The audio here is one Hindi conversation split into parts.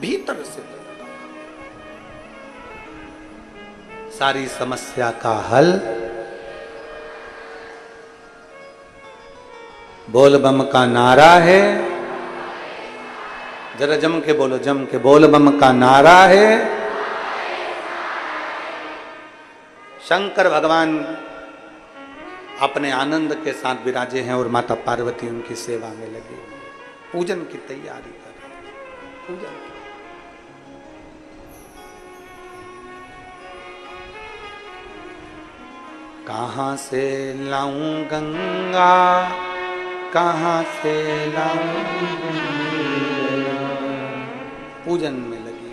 भीतर से सारी समस्या का हल बोल बम का नारा है। जरा जम के बोलो, जम के बोल बम का नारा है। शंकर भगवान अपने आनंद के साथ विराजे हैं और माता पार्वती उनकी सेवा में लगी, पूजन की तैयारी कर रहे हैं। पूजन कहां से लाऊं गंगा, कहां से लाऊं, पूजन में लगी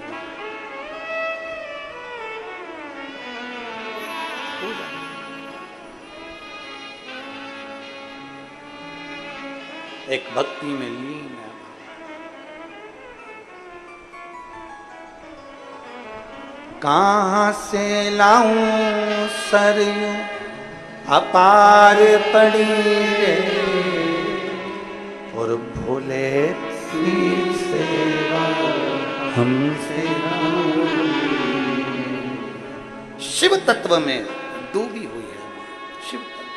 पूजन। एक भक्ति में लीन है। कहां से लाऊं सरयू अपार पड़ी रे, और भोले सेवा हमसे। शिव तत्व में डूबी हुई है शिव तत्व।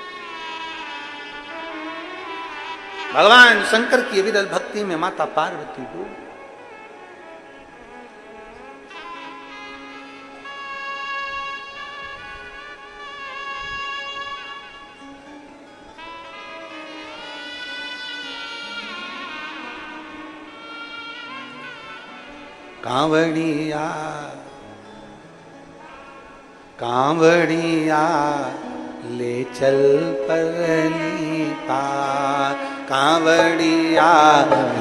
भगवान शंकर की विरल भक्ति में माता पार्वती डूब। कांवड़िया कांवड़िया ले चल परली पार, कांवड़िया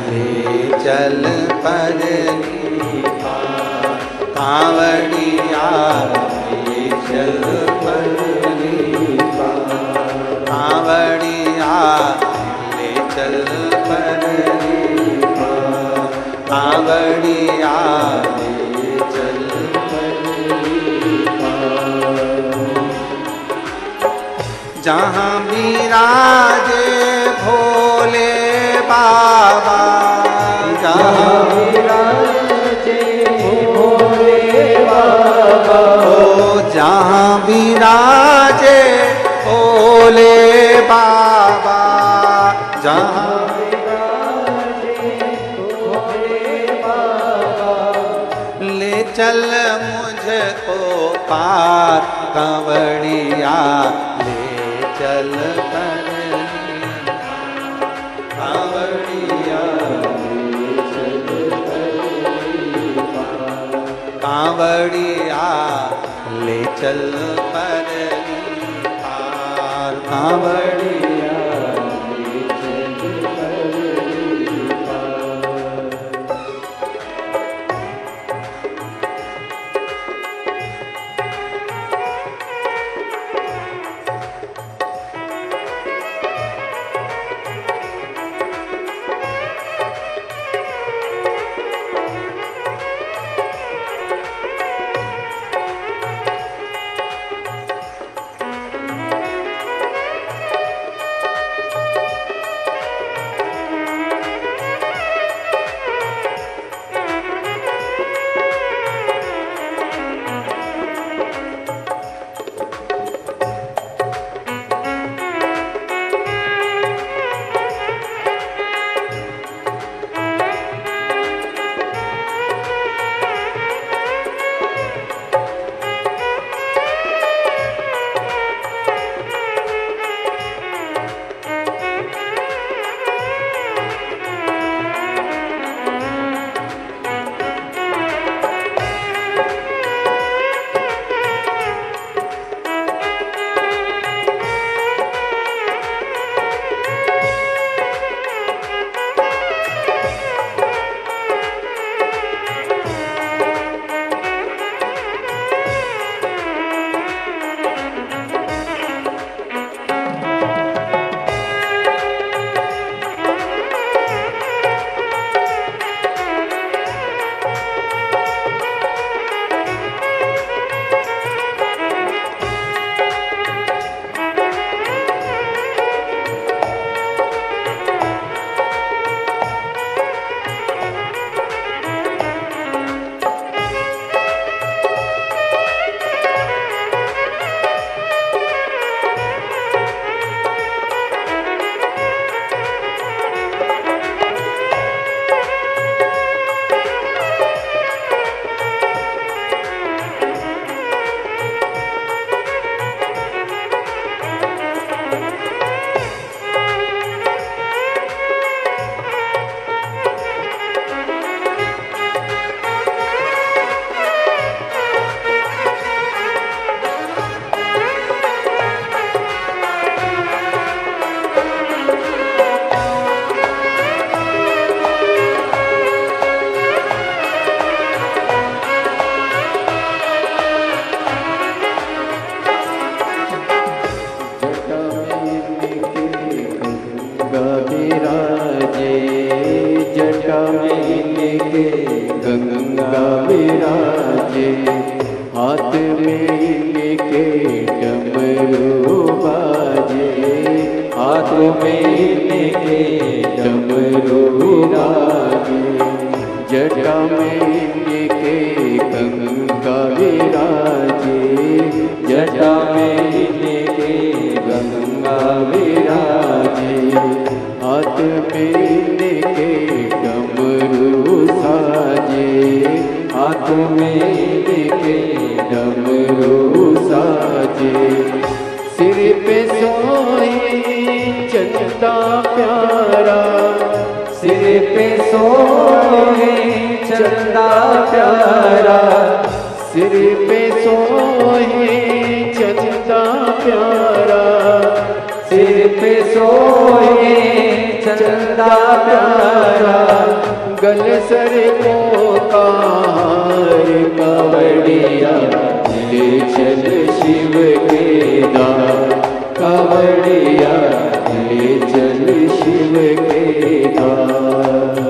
ले चल परली पार, कांवड़िया ले चल परली पार, कांवड़िया ले चल परली पार, कांवड़िया ले चल परली पार। जहाँ विराजे भोले बाबा, जहाँ विराजे भोले बाबा, ओ जहाँ विराजे भोले बाबा, जहाँ चल मुझको पार, कांवड़िया ले चल परली, कांवड़िया ले चल परली पार, कांवड़िया ले चल परली पार, कांवड़िया ले चल परली पार। जटा में इनके गंगा विराजे, हाथ में इनके डमरू बाजे, हाथ में इनके डमरू बाजे, जटा में इनके गंगा विराजे, जटा में इनके गंगा विराजे, हाथ में इनके डमरू साजे, हाथ में इनके डमरू साजे, सिर पे सोए चंदा प्यारा, सिर पे सोए चंदा प्यारा, सिर पे सोए चंदा प्यारा, सिर पे सोए चंदा प्यारा, गल सर को कार कावड़िया ले चल शिव के द्वार, कावड़िया ले चल शिव के द्वार।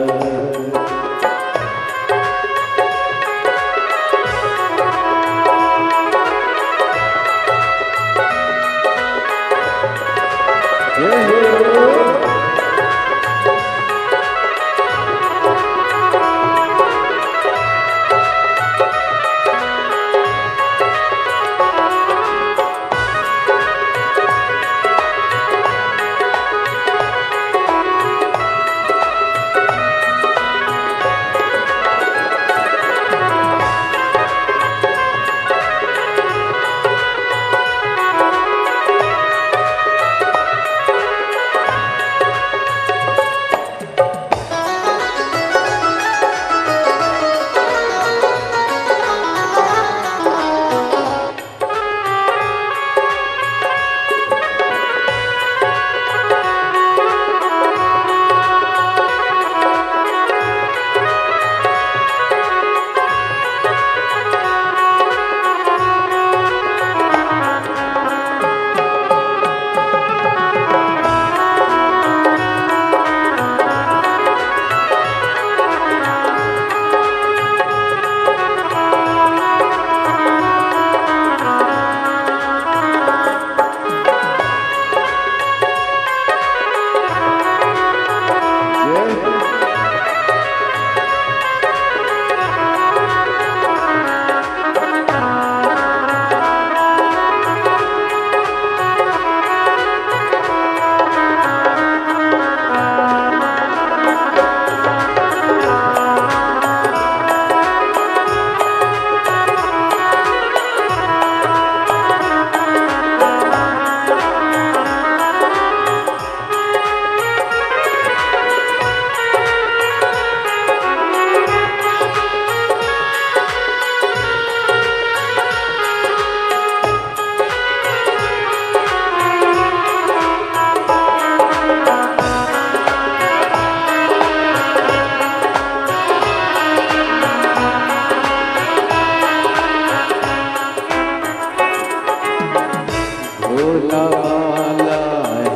भोला वाला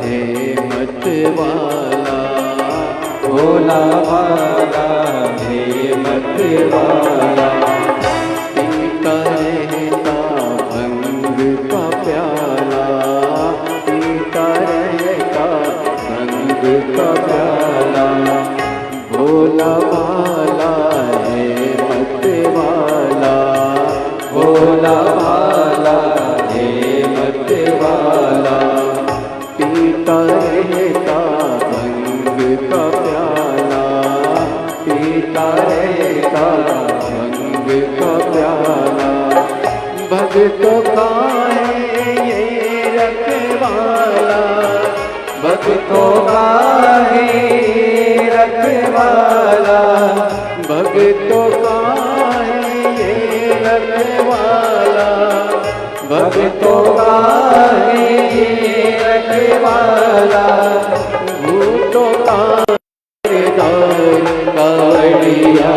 है मत वाला, भोला वाला है मत वाला, पीता रहता भंग का प्याला, पीता रहता भंग का प्याला, भोला वाला है मत वाला, भोला वाला है मत वाला, पीता रहता भंग का प्याला, पीता रहता भंग का प्याला, भक्तों का है ये रखवाला, भक्तों का है रखवाला, भक्तों का है ये रखवाला, भक्तों का है ये रखवाला, भूतों का कावड़िया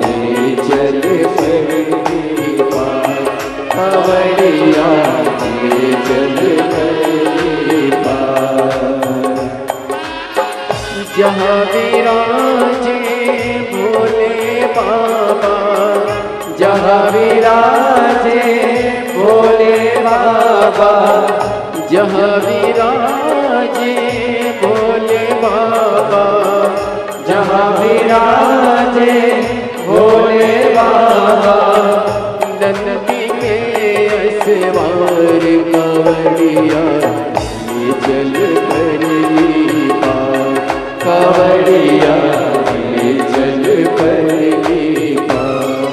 ले चल पहली पार, कावड़िया ले चल पहली पार, जहाँ विराजे जहाँ विराजे भोले बाबा नंदी के असवार कावड़िया ये चल करली पार कावड़िया ये चल करली पार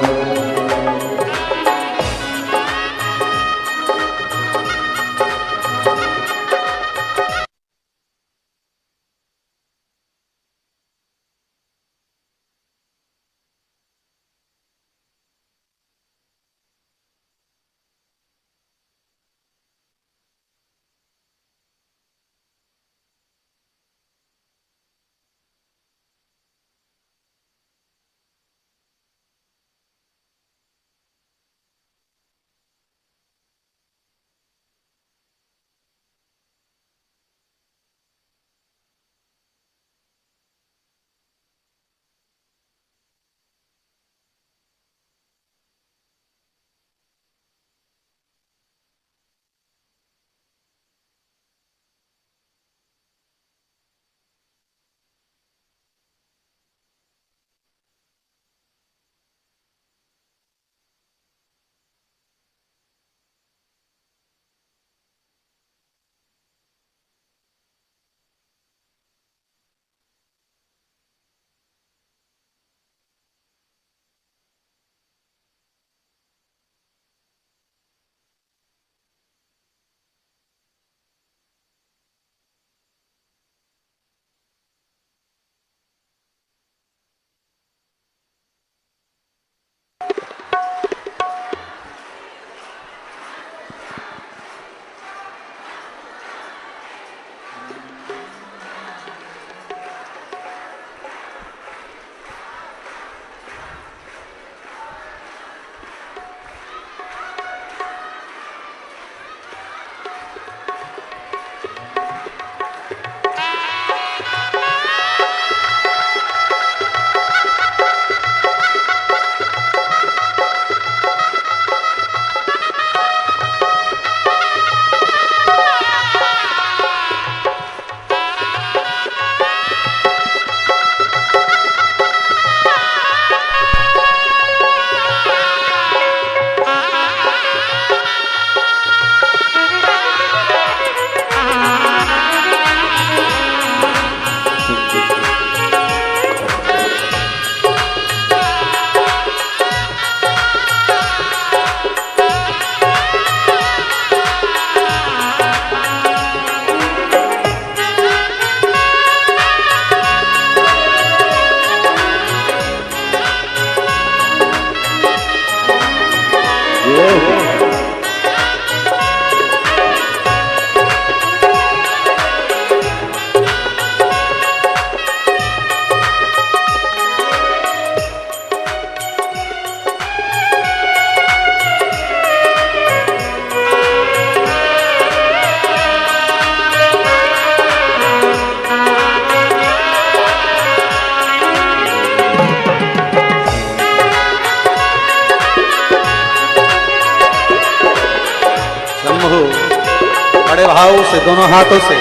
बड़े भाव से दोनों हाथों से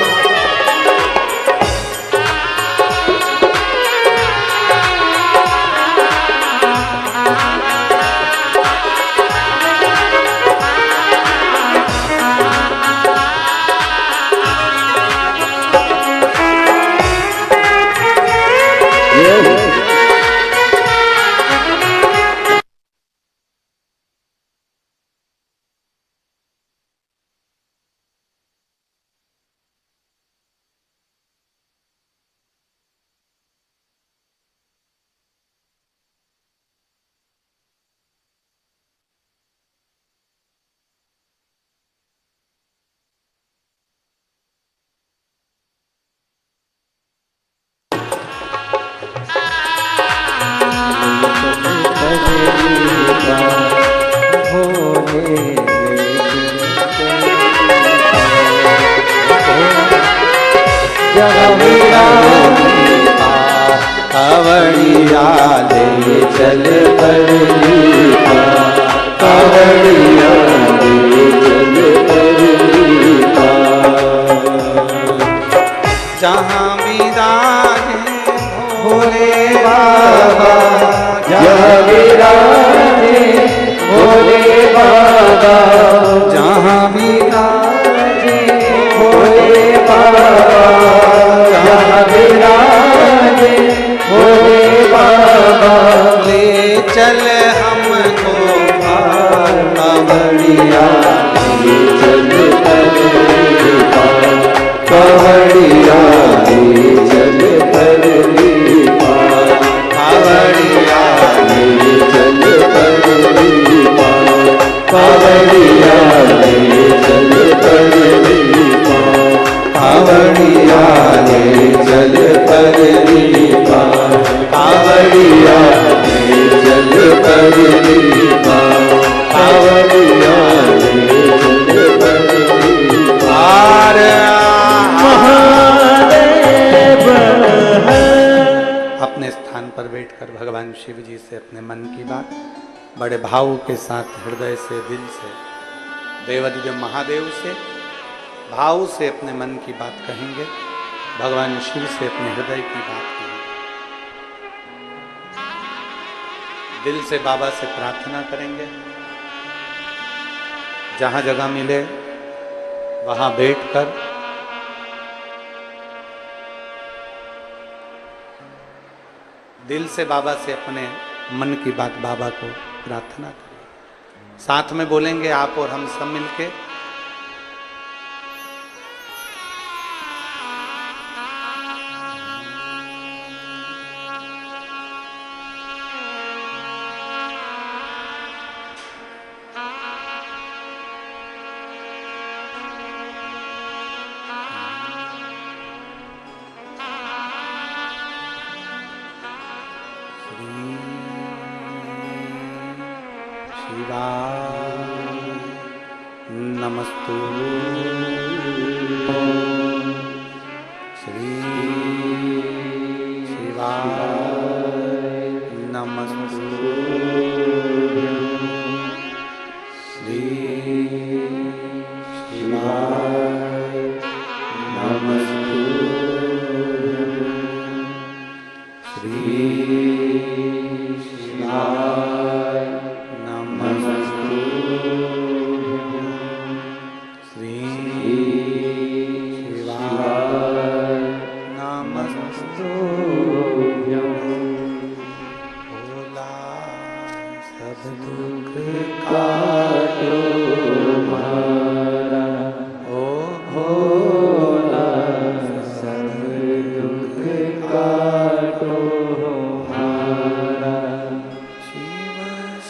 कावड़िया ले चल करली पार कावड़िया ले चल करली पार जहाँ विराजे भोले बाबा जहाँ विराजे भोले बाबा जहाँ विराजे भोले बाबा जहाँ विराजे भोले बाबा ले चल हमको कावड़िया ले चल परली पार कावड़िया ले चल परली पार कावड़िया ले चल परली पार कावड़िया ले चल परली पार कावड़िया ले चल परली पार कावड़िया ले चल परली पार कावड़िया ले चल परली पार। महादेव अपने स्थान पर बैठकर भगवान शिव जी से अपने मन की बात बड़े भाव के साथ हृदय से दिल से देवादिदेव महादेव से भाव से अपने मन की बात कहेंगे, भगवान शिव से अपने हृदय की बात कहेंगे, दिल से बाबा से प्रार्थना करेंगे। जहां जगह मिले वहां बैठकर दिल से बाबा से अपने मन की बात बाबा को प्रार्थना करें। साथ में बोलेंगे आप और हम सब मिलके, नमस्तु श्री शिवाय नमस्तु श्री शिवाय नमस्तु श्री शिवाय नमस्तु श्री शिवाय नमस्तु भोला सब दुख काटो हमारा ओ भोला सब दुख काटो हमारा शिव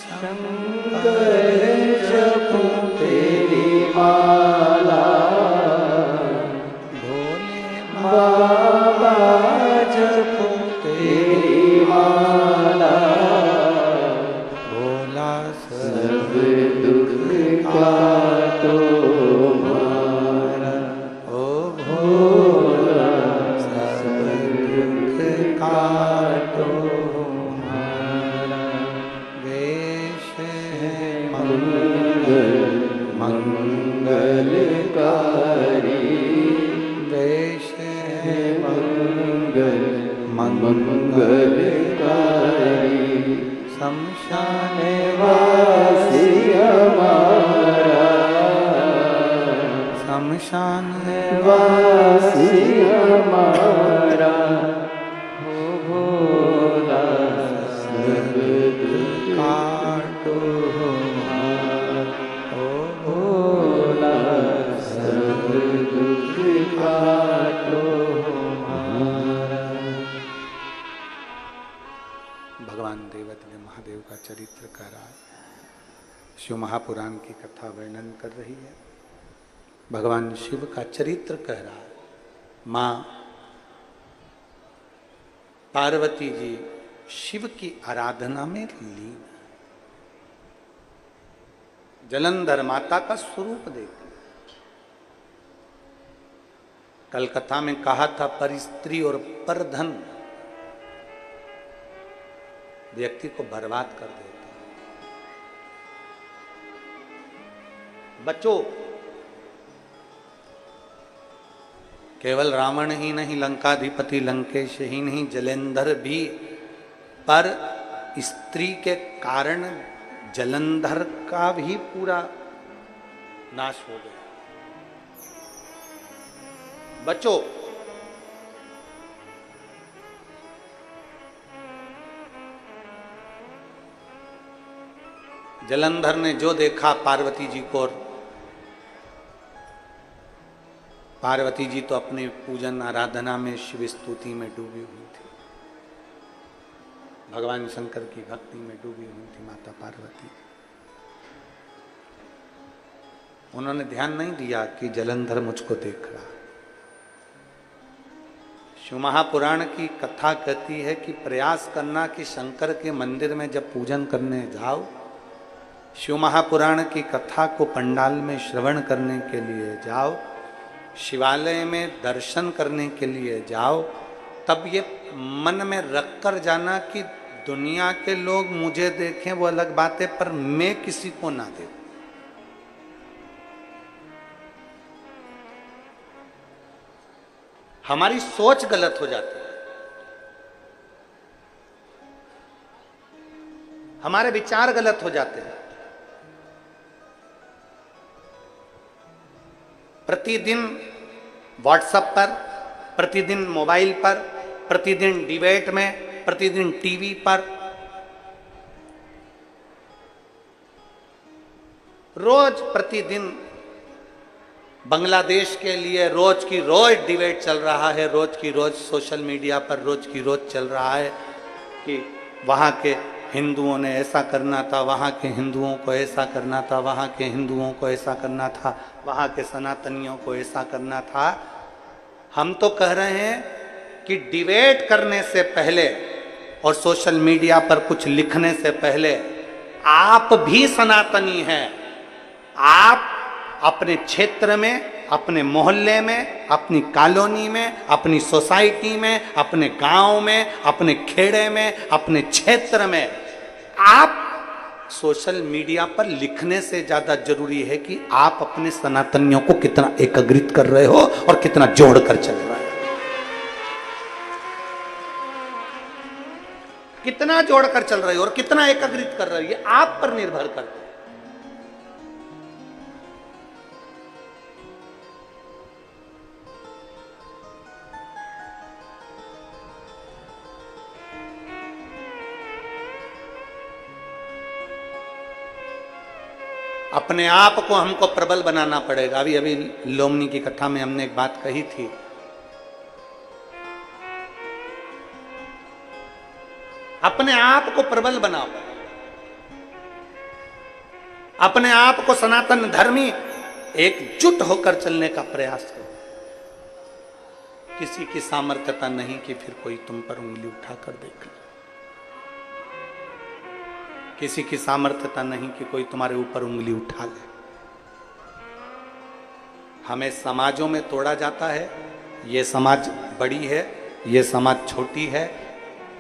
शंकर जपो तेरी माला भोले बाबा जपो तेरी माला भोला सब दुख काटो हमारा ओ भोला सब दुख काटो हमारा वेश मंगल मंगलकारी वेश मंगल मंगलकारी शमशान वासी हमारा शमशान वासी हमारा हो भोला सब दुख काटो हमारा हो भोला सब दुख काटो हमारा। भगवान देवादिदेव महादेव का चरित्र कह रहा है, शिव महापुराण की कथा वर्णन कर रही है, भगवान शिव का चरित्र कह रहा है। मां पार्वती जी शिव की आराधना में लीन, जलंधर माता का स्वरूप देखते। कल कथा में कहा था, पर स्त्री और पर धन व्यक्ति को बर्बाद कर देता है। बच्चों, केवल रावण ही नहीं, लंकाधिपति लंकेश ही नहीं, जलेंधर भी पर स्त्री के कारण जलंधर का भी पूरा नाश हो गया। बचो। जलंधर ने जो देखा पार्वती जी को, पार्वती जी तो अपने पूजन आराधना में शिव स्तुति में डूबी हुई थी, भगवान शंकर की भक्ति में डूबी हुई थी माता पार्वती। उन्होंने ध्यान नहीं दिया कि जलंधर मुझको देख रहा। शिव महापुराण की कथा कहती है कि प्रयास करना कि शंकर के मंदिर में जब पूजन करने जाओ, शिव महापुराण की कथा को पंडाल में श्रवण करने के लिए जाओ, शिवालय में दर्शन करने के लिए जाओ, तब ये मन में रख कर जाना कि दुनिया के लोग मुझे देखें वो अलग बात है, पर मैं किसी को ना देखूं। हमारी सोच गलत हो जाती है, हमारे विचार गलत हो जाते हैं। प्रतिदिन व्हाट्सएप पर, प्रतिदिन मोबाइल पर, प्रतिदिन डिबेट में, प्रतिदिन टीवी पर, रोज प्रतिदिन बांग्लादेश के लिए रोज की रोज डिबेट चल रहा है, रोज की रोज सोशल मीडिया पर रोज की रोज चल रहा है कि वहाँ के हिंदुओं ने ऐसा करना था, वहाँ के हिंदुओं को ऐसा करना था, वहाँ के हिंदुओं को ऐसा करना था, वहाँ के सनातनियों को ऐसा करना था। हम तो कह रहे हैं कि डिबेट करने से पहले और सोशल मीडिया पर कुछ लिखने से पहले आप भी सनातनी हैं। आप अपने क्षेत्र में, अपने मोहल्ले में, अपनी कॉलोनी में, अपनी सोसाइटी में, अपने गांव में, अपने खेड़े में, अपने क्षेत्र में, आप सोशल मीडिया पर लिखने से ज्यादा जरूरी है कि आप अपने सनातनियों को कितना एकत्रित कर रहे हो और कितना जोड़कर चल रहे हो। कितना जोड़कर चल रहे हो और कितना एकत्रित कर रहे हो, ये आप पर निर्भर करता है। अपने आप को हमको प्रबल बनाना पड़ेगा। अभी अभी लोमनी की कथा में हमने एक बात कही थी, अपने आप को प्रबल बनाओ, अपने आप को सनातन धर्मी एकजुट होकर चलने का प्रयास करो। किसी की सामर्थ्यता नहीं कि फिर कोई तुम पर उंगली उठाकर देख ले, किसी की सामर्थ्यता नहीं कि कोई तुम्हारे ऊपर उंगली उठा ले। हमें समाजों में तोड़ा जाता है, ये समाज बड़ी है, ये समाज छोटी है,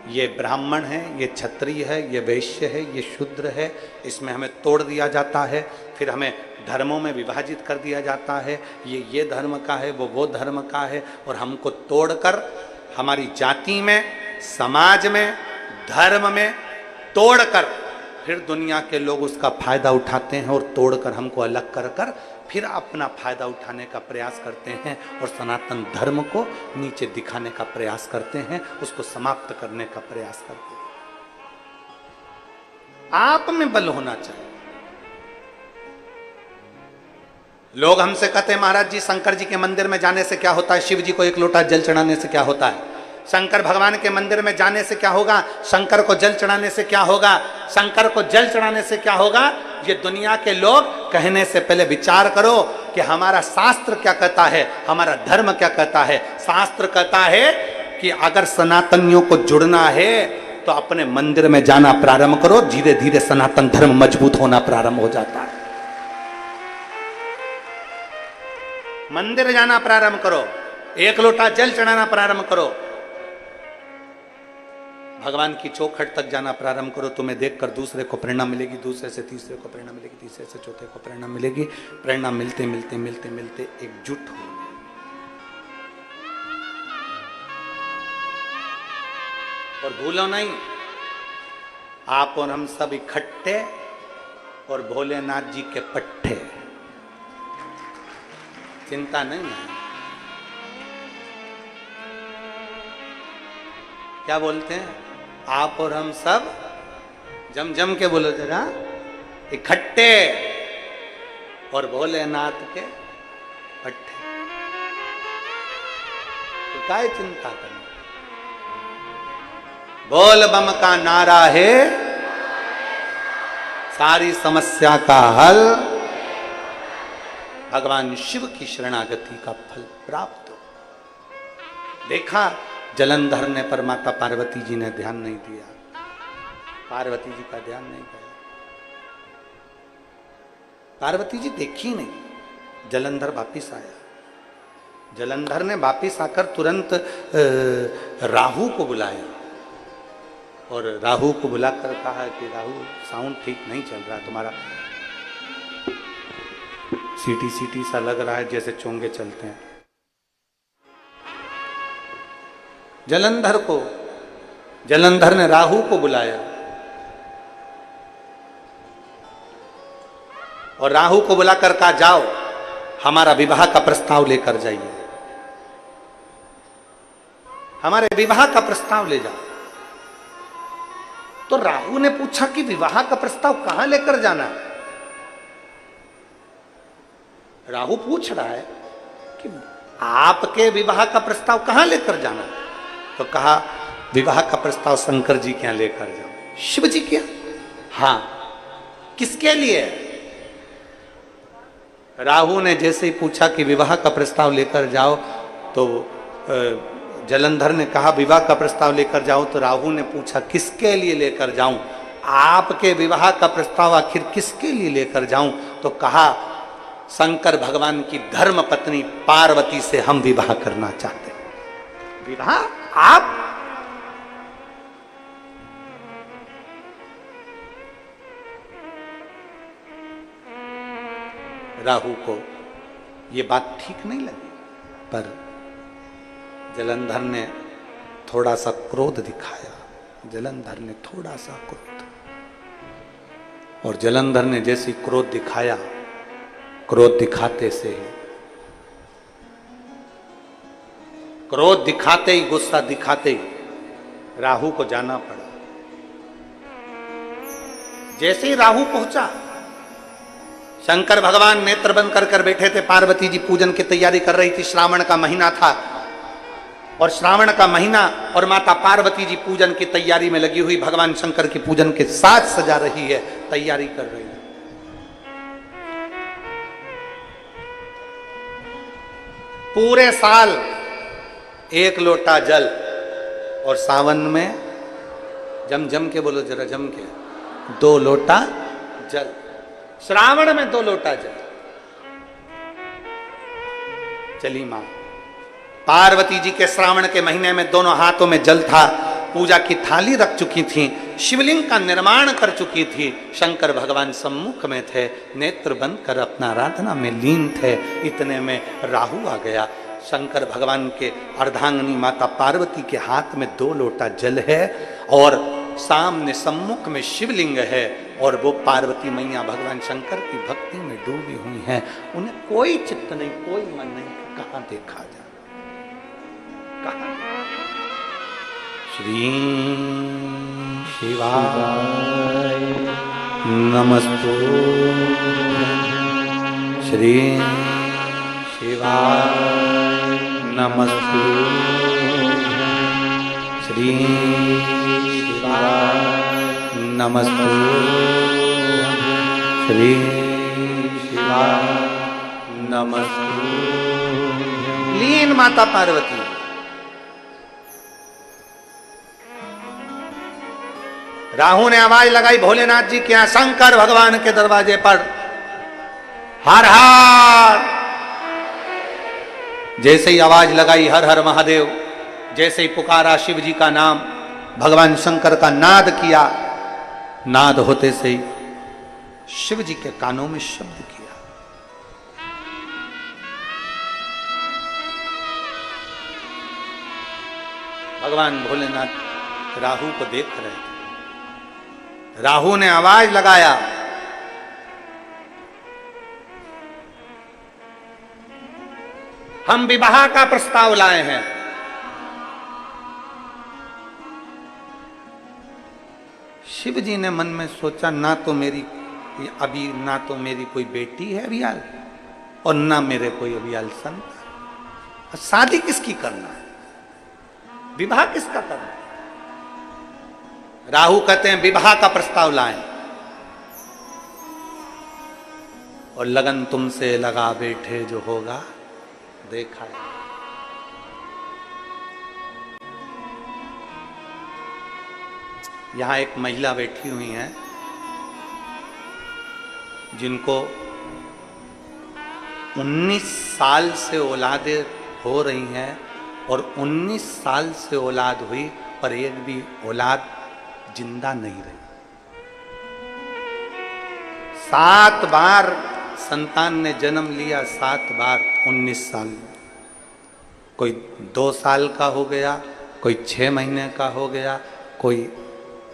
ये ब्राह्मण है, ये क्षत्रिय है, ये वैश्य है, ये शूद्र है, इसमें हमें तोड़ दिया जाता है। फिर हमें धर्मों में विभाजित कर दिया जाता है, ये धर्म का है, वो धर्म का है, और हमको तोड़कर हमारी जाति में, समाज में, धर्म में तोड़कर फिर दुनिया के लोग उसका फायदा उठाते हैं और तोड़कर हमको अलग कर कर फिर अपना फायदा उठाने का प्रयास करते हैं और सनातन धर्म को नीचे दिखाने का प्रयास करते हैं, उसको समाप्त करने का प्रयास करते हैं। आप में बल होना चाहिए। लोग हमसे कहते हैं महाराज जी शंकर जी के मंदिर में जाने से क्या होता है, शिव जी को एक लोटा जल चढ़ाने से क्या होता है, शंकर भगवान के मंदिर में जाने से क्या होगा, शंकर को जल चढ़ाने से क्या होगा, शंकर को जल चढ़ाने से क्या होगा। ये दुनिया के लोग कहने से पहले विचार करो कि हमारा शास्त्र क्या कहता है, हमारा धर्म क्या कहता है। शास्त्र कहता है कि अगर सनातनियों को जुड़ना है तो अपने मंदिर में जाना प्रारंभ करो, धीरे धीरे सनातन धर्म मजबूत होना प्रारंभ हो जाता है। मंदिर जाना प्रारंभ करो, एक लोटा जल चढ़ाना प्रारंभ करो, भगवान की चौखट तक जाना प्रारंभ करो। तुम्हें देखकर दूसरे को प्रेरणा मिलेगी, दूसरे से तीसरे को प्रेरणा मिलेगी, तीसरे से चौथे को प्रेरणा मिलेगी। प्रेरणा मिलते मिलते मिलते मिलते एकजुट हो। और भूलो नहीं, आप और हम सब इकट्ठे और भोलेनाथ जी के पट्टे। चिंता नहीं है। क्या बोलते हैं? आप और हम सब जम जम के बोलो जरा, इकट्ठे और भोलेनाथ के पट्टे। तो काय चिंता करना? बोल बम का नारा है, सारी समस्या का हल, भगवान शिव की शरणागति का फल प्राप्त हो। देखा जलंधर ने पर माता पार्वती जी ने ध्यान नहीं दिया, पार्वती जी का ध्यान नहीं दिया। पार्वती जी देखी नहीं, जलंधर वापिस आया। जलंधर ने वापिस आकर तुरंत राहु को बुलाया और राहु को बुलाकर कहा कि राहु, साउंड ठीक नहीं चल रहा तुम्हारा, सीटी सीटी सा लग रहा है जैसे चोंगे चलते हैं। जलंधर ने राहु को बुलाया और राहु को बुलाकर कहा, जाओ हमारा विवाह का प्रस्ताव लेकर जाइए, हमारे विवाह का प्रस्ताव ले जाओ। तो राहु ने पूछा कि विवाह का प्रस्ताव कहां लेकर जाना है? राहु पूछ रहा है कि आपके विवाह का प्रस्ताव कहां लेकर जाना है? तो कहा, विवाह का प्रस्ताव शंकर जी के यहां लेकर जाओ। शिव जी के यहां? हां। किसके लिए? राहु ने जैसे ही पूछा कि विवाह का प्रस्ताव लेकर जाओ, तो जलंधर ने कहा विवाह का प्रस्ताव लेकर जाओ। तो राहु ने पूछा किसके लिए लेकर जाऊं? आपके विवाह का प्रस्ताव आखिर किसके लिए लेकर जाऊं? तो कहा, शंकर भगवान की धर्म पत्नी पार्वती से हम विवाह करना चाहते हैं। विवाह? आप? राहु को यह बात ठीक नहीं लगी, पर जलंधर ने थोड़ा सा क्रोध दिखाया। जलंधर ने थोड़ा सा क्रोध, और जलंधर ने जैसे क्रोध दिखाया, क्रोध दिखाते से ही, क्रोध दिखाते ही, गुस्सा दिखाते ही राहु को जाना पड़ा। जैसे ही राहु पहुंचा, शंकर भगवान नेत्र बंद कर बैठे थे। पार्वती जी पूजन की तैयारी कर रही थी। श्रावण का महीना था और श्रावण का महीना और माता पार्वती जी पूजन की तैयारी में लगी हुई, भगवान शंकर की पूजन के साथ सजा रही है, तैयारी कर रही है। पूरे साल 1 लोटा जल, और सावन में जम जम के बोलो जरा, जम के 2 लोटा जल। श्रावण में 2 लोटा जल। चली मां पार्वती जी के श्रावण के महीने में दोनों हाथों में जल था, पूजा की थाली रख चुकी थी, शिवलिंग का निर्माण कर चुकी थी। शंकर भगवान सम्मुख में थे, नेत्र बंद कर अपना आराधना में लीन थे। इतने में राहु आ गया। शंकर भगवान के अर्धांगिनी माता पार्वती के हाथ में 2 लोटा जल है और सामने सम्मुख में शिवलिंग है, और वो पार्वती मैया भगवान शंकर की भक्ति में डूबी हुई हैं। उन्हें कोई चित्त नहीं, कोई मन नहीं कि कहां देखा जाए, कहां। श्री शिवाय नमस्तु, श्री शिवाय नमस्तु, श्री शिवाय नमस्तु, श्री शिवाय नमस्तु। लीन माता पार्वती। राहु ने आवाज लगाई भोलेनाथ जी के यहां, शंकर भगवान के दरवाजे पर, हर हर। जैसे ही आवाज लगाई हर हर महादेव, जैसे ही पुकारा शिव जी का नाम, भगवान शंकर का नाद किया, नाद होते से ही शिव जी के कानों में शब्द किया। भगवान भोलेनाथ राहु को देख रहे थे। राहु ने आवाज लगाया, हम विवाह का प्रस्ताव लाए हैं। शिव जी ने मन में सोचा, ना तो मेरी अभी ना तो मेरी कोई बेटी है अभियाल, और ना मेरे कोई अभियाल संतान। शादी किसकी करना है, विवाह किसका करना है? राहु कहते हैं विवाह का प्रस्ताव लाएं, और लगन तुमसे लगा बैठे जो होगा देखा है। यहां एक महिला बैठी हुई है जिनको 19 साल से औलादें हो रही हैं, और 19 साल से औलाद हुई पर एक भी औलाद जिंदा नहीं रही। 7 बार संतान ने जन्म लिया, 7 बार 19 साल में। कोई 2 साल का हो गया, कोई 6 महीने का हो गया, कोई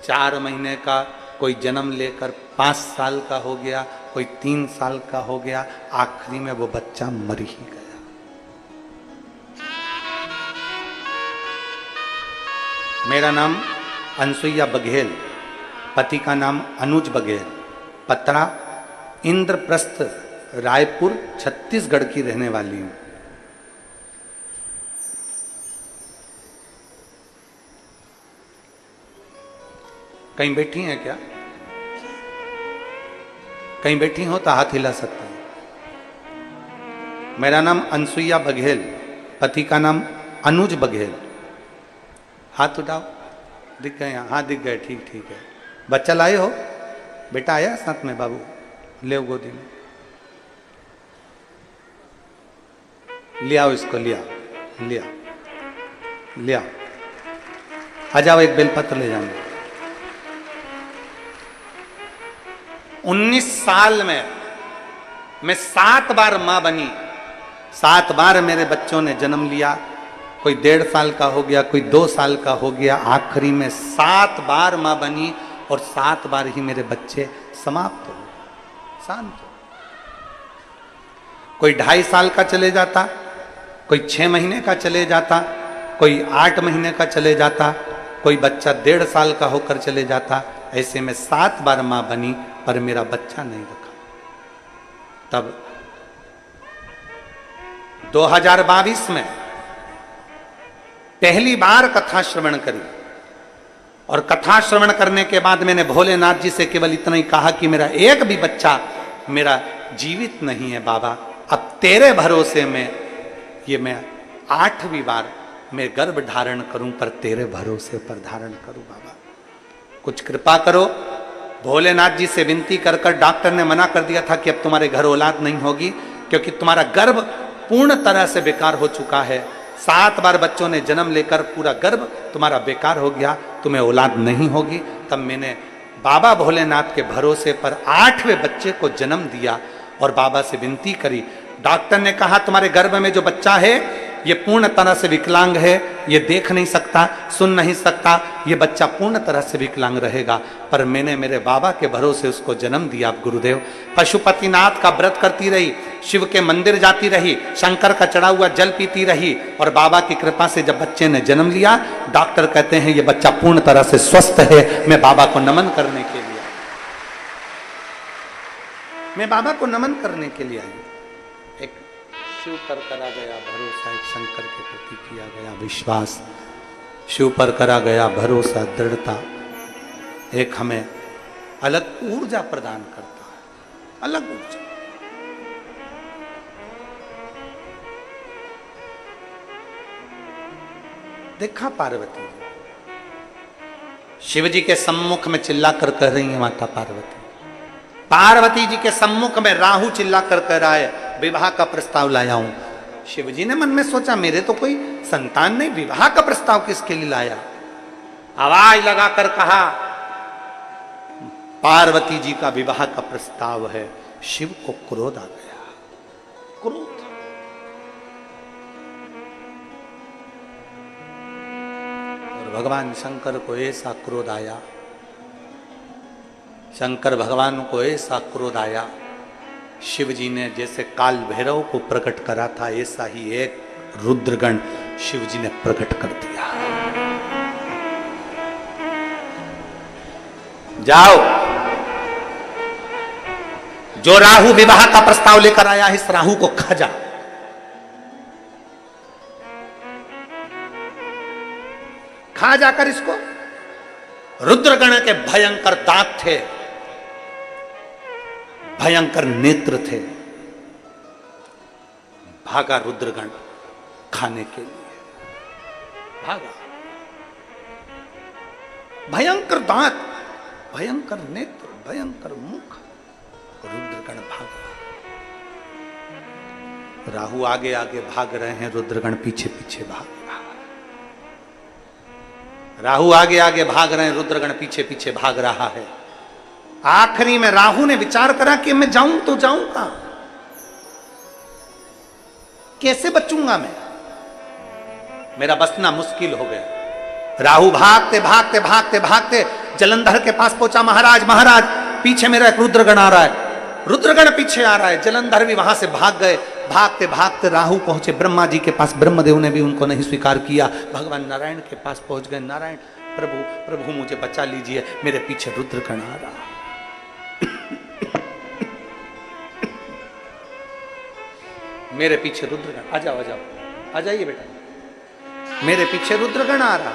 4 महीने का, कोई जन्म लेकर 5 साल का हो गया, कोई 3 साल का हो गया, आखिरी में वो बच्चा मर ही गया। मेरा नाम अनसुईया बघेल, पति का नाम अनुज बघेल, पत्रा इंद्रप्रस्थ, रायपुर छत्तीसगढ़ की रहने वाली हूं। कहीं बैठी हैं क्या? कहीं बैठी हो तो हाथ हिला सकते हैं। मेरा नाम अनसुईया बघेल, पति का नाम अनुज बघेल। हाथ उठाओ, दिख गए? हाँ दिख गए, ठीक ठीक है। बच्चा लाए हो? बेटा आया साथ में? बाबू ले गोदी में, ले आओ इसको, ले आओ, ले आओ, ले आओ। आ जाओ, एक बेलपत्र ले जाऊंगा। 19 साल में मैं 7 बार मां बनी, 7 बार मेरे बच्चों ने जन्म लिया। कोई 1.5 साल का हो गया, कोई 2 साल का हो गया, आखिरी में 7 बार मां बनी, और 7 बार ही मेरे बच्चे समाप्त हो, शांत हो। कोई 2.5 साल का चले जाता, कोई 6 महीने का चले जाता, कोई 8 महीने का चले जाता, कोई बच्चा 1.5 साल का होकर चले जाता। ऐसे में 7 बार मां बनी पर मेरा बच्चा नहीं रखा। तब 2022 में पहली बार कथा श्रवण करी, और कथा श्रवण करने के बाद मैंने भोलेनाथ जी से केवल इतना ही कहा कि मेरा एक भी बच्चा मेरा जीवित नहीं है बाबा, अब तेरे भरोसे में ये मैं 8वीं बार मैं गर्भ धारण करूं, पर तेरे भरोसे पर धारण करूं बाबा, कुछ कृपा करो। भोलेनाथ जी से विनती कर कर डॉक्टर ने मना कर दिया था कि अब तुम्हारे घर औलाद नहीं होगी, क्योंकि तुम्हारा गर्भ पूर्ण तरह से बेकार हो चुका है। 7 बार बच्चों ने जन्म लेकर पूरा गर्भ तुम्हारा बेकार हो गया, तुम्हें औलाद नहीं होगी। तब मैंने बाबा भोलेनाथ के भरोसे पर 8वें बच्चे को जन्म दिया और बाबा से विनती करी। डॉक्टर ने कहा तुम्हारे गर्भ में जो बच्चा है ये पूर्ण तरह से विकलांग है, ये देख नहीं सकता, सुन नहीं सकता, ये बच्चा पूर्ण तरह से विकलांग रहेगा। पर मैंने मेरे बाबा के भरोसे उसको जन्म दिया। गुरुदेव, पशुपतिनाथ का व्रत करती रही, शिव के मंदिर जाती रही, शंकर का चढ़ा हुआ जल पीती रही, और बाबा की कृपा से जब बच्चे ने जन्म लिया, डॉक्टर कहते हैं ये बच्चा पूर्ण तरह से स्वस्थ है। मैं बाबा को नमन करने के लिए, मैं बाबा को नमन करने के लिए आई। एक शिव पर करा गया भरोसा, एक शंकर के प्रति किया गया विश्वास, शिव पर करा गया भरोसा, दृढ़ता एक हमें अलग ऊर्जा प्रदान करता है, अलग ऊर्जा। देखा पार्वती शिव जी के सम्मुख में चिल्ला कर कह रही है, माता पार्वती, पार्वती जी के सम्मुख में राहु चिल्ला कर कह रहा है विवाह का प्रस्ताव लाया हूं। शिव जी ने मन में सोचा मेरे तो कोई संतान नहीं, विवाह का प्रस्ताव किसके लिए लाया। आवाज लगाकर कहा पार्वती जी का विवाह का प्रस्ताव है। शिव को क्रोध आ गया, क्रोध। और भगवान शंकर को ऐसा क्रोध आया, शंकर भगवान को ऐसा क्रोध आया, शिव जी ने जैसे काल भैरव को प्रकट करा था ऐसा ही एक रुद्रगण शिव जी ने प्रकट कर दिया। जाओ, जो राहु विवाह का प्रस्ताव लेकर आया है इस राहु को खा जा। खा जाकर इसको। रुद्रगण के भयंकर दांत थे, भयंकर नेत्र थे। भागा रुद्रगण खाने के लिए, भागा। भयंकर दांत, भयंकर नेत्र, भयंकर मुख, रुद्रगण भागा। राहु आगे आगे भाग रहे हैं, रुद्रगण पीछे पीछे भाग रहा है। राहु आगे आगे भाग रहे हैं, रुद्रगण पीछे पीछे भाग रहा है। आखिरी में राहु ने विचार करा कि मैं जाऊं तो जाऊं कहां, कैसे बचूंगा मैं, मेरा बचना मुश्किल हो गया। राहु भागते भागते भागते भागते जलंधर के पास पहुंचा। महाराज महाराज, पीछे मेरा एक रुद्रगण आ रहा है, रुद्रगण पीछे आ रहा है। जलंधर भी वहां से भाग गए। भागते भागते राहु पहुंचे ब्रह्मा जी के पास। ब्रह्मदेव ने भी उनको नहीं स्वीकार किया। भगवान नारायण के पास पहुंच गए। नारायण, प्रभु प्रभु मुझे बचा लीजिए, मेरे पीछे रुद्रगण आ रहा। मेरे पीछे रुद्रगण, आ जाओ आ जाओ, आ जाइए बेटा, मेरे पीछे रुद्रगण आ रहा।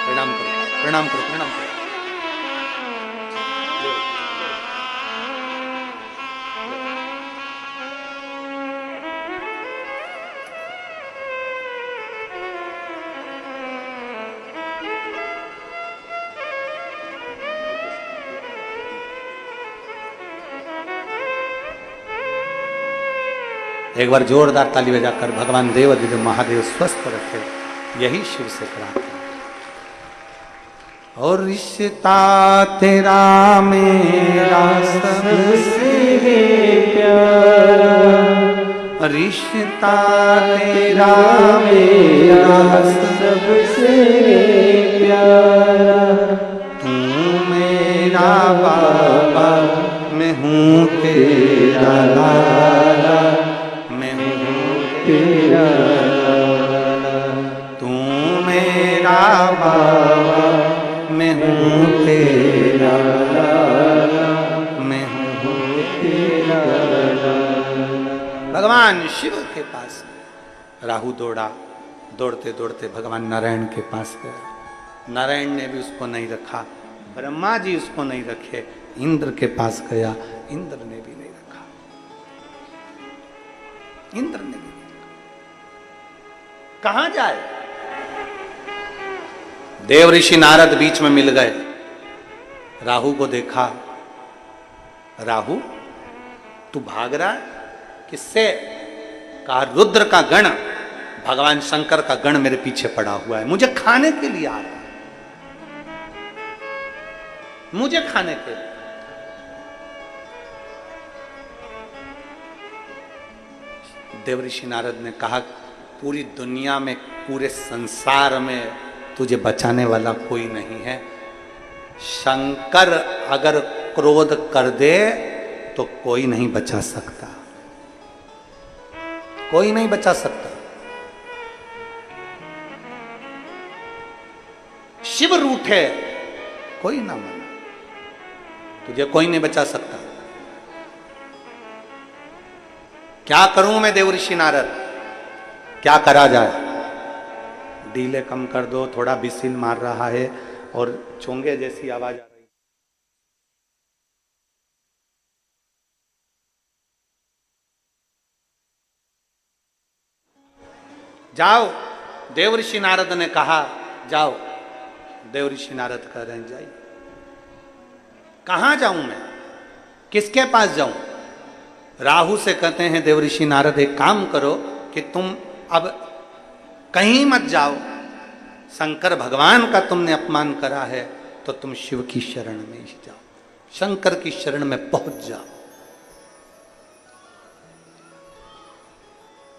प्रणाम करो, प्रणाम करो, प्रणाम करो। एक बार जोरदार ताली बजाकर भगवान देवादिदेव महादेव स्वस्थ रखे, यही शिव से प्रार्थना। और रिश्ता तेरा मेरा सबसे प्यारा, रिश्ता तेरा मेरा सबसे प्यारा, तू मेरा बाबा मैं हूँ तेरा लाला, मैं हूँ तेरा लाला, तू मेरा बाबा मैं हूँ तेरा लाला, मैं हूँ तेरा लाला। भगवान शिव के पास राहु दौड़ा। दौड़ते दौड़ते भगवान नारायण के पास गया। नारायण ने भी उसको नहीं रखा, ब्रह्मा जी उसको नहीं रखे। इंद्र के पास गया, इंद्र ने भी नहीं रखा, इंद्र ने भी नहीं रखा। कहां जाए? देव ऋषि नारद बीच में मिल गए। राहु को देखा। राहु तू भाग रहा है किससे? कहा रुद्र का गण, भगवान शंकर का गण मेरे पीछे पड़ा हुआ है, मुझे खाने के लिए आ रहा है, मुझे खाने के लिए। देव ऋषि नारद ने कहा पूरी दुनिया में, पूरे संसार में तुझे बचाने वाला कोई नहीं है। शंकर अगर क्रोध कर दे तो कोई नहीं बचा सकता, कोई नहीं बचा सकता। शिव रूठे कोई ना माने, तुझे कोई नहीं बचा सकता। क्या करूं मैं देव ऋषि नारद, क्या करा जाए? डीले कम कर दो, थोड़ा बिसिल मार रहा है और चोंगे जैसी आवाज आ रही। जाओ, देव ऋषि नारद ने कहा जाओ। देव ऋषि नारद कह रहे हैं जाइए। कहां जाऊं मैं, किसके पास जाऊं? राहु से कहते हैं देव ऋषि नारद एक काम करो कि तुम अब कहीं मत जाओ, शंकर भगवान का तुमने अपमान करा है तो तुम शिव की शरण में ही जाओ, शंकर की शरण में पहुंच जाओ।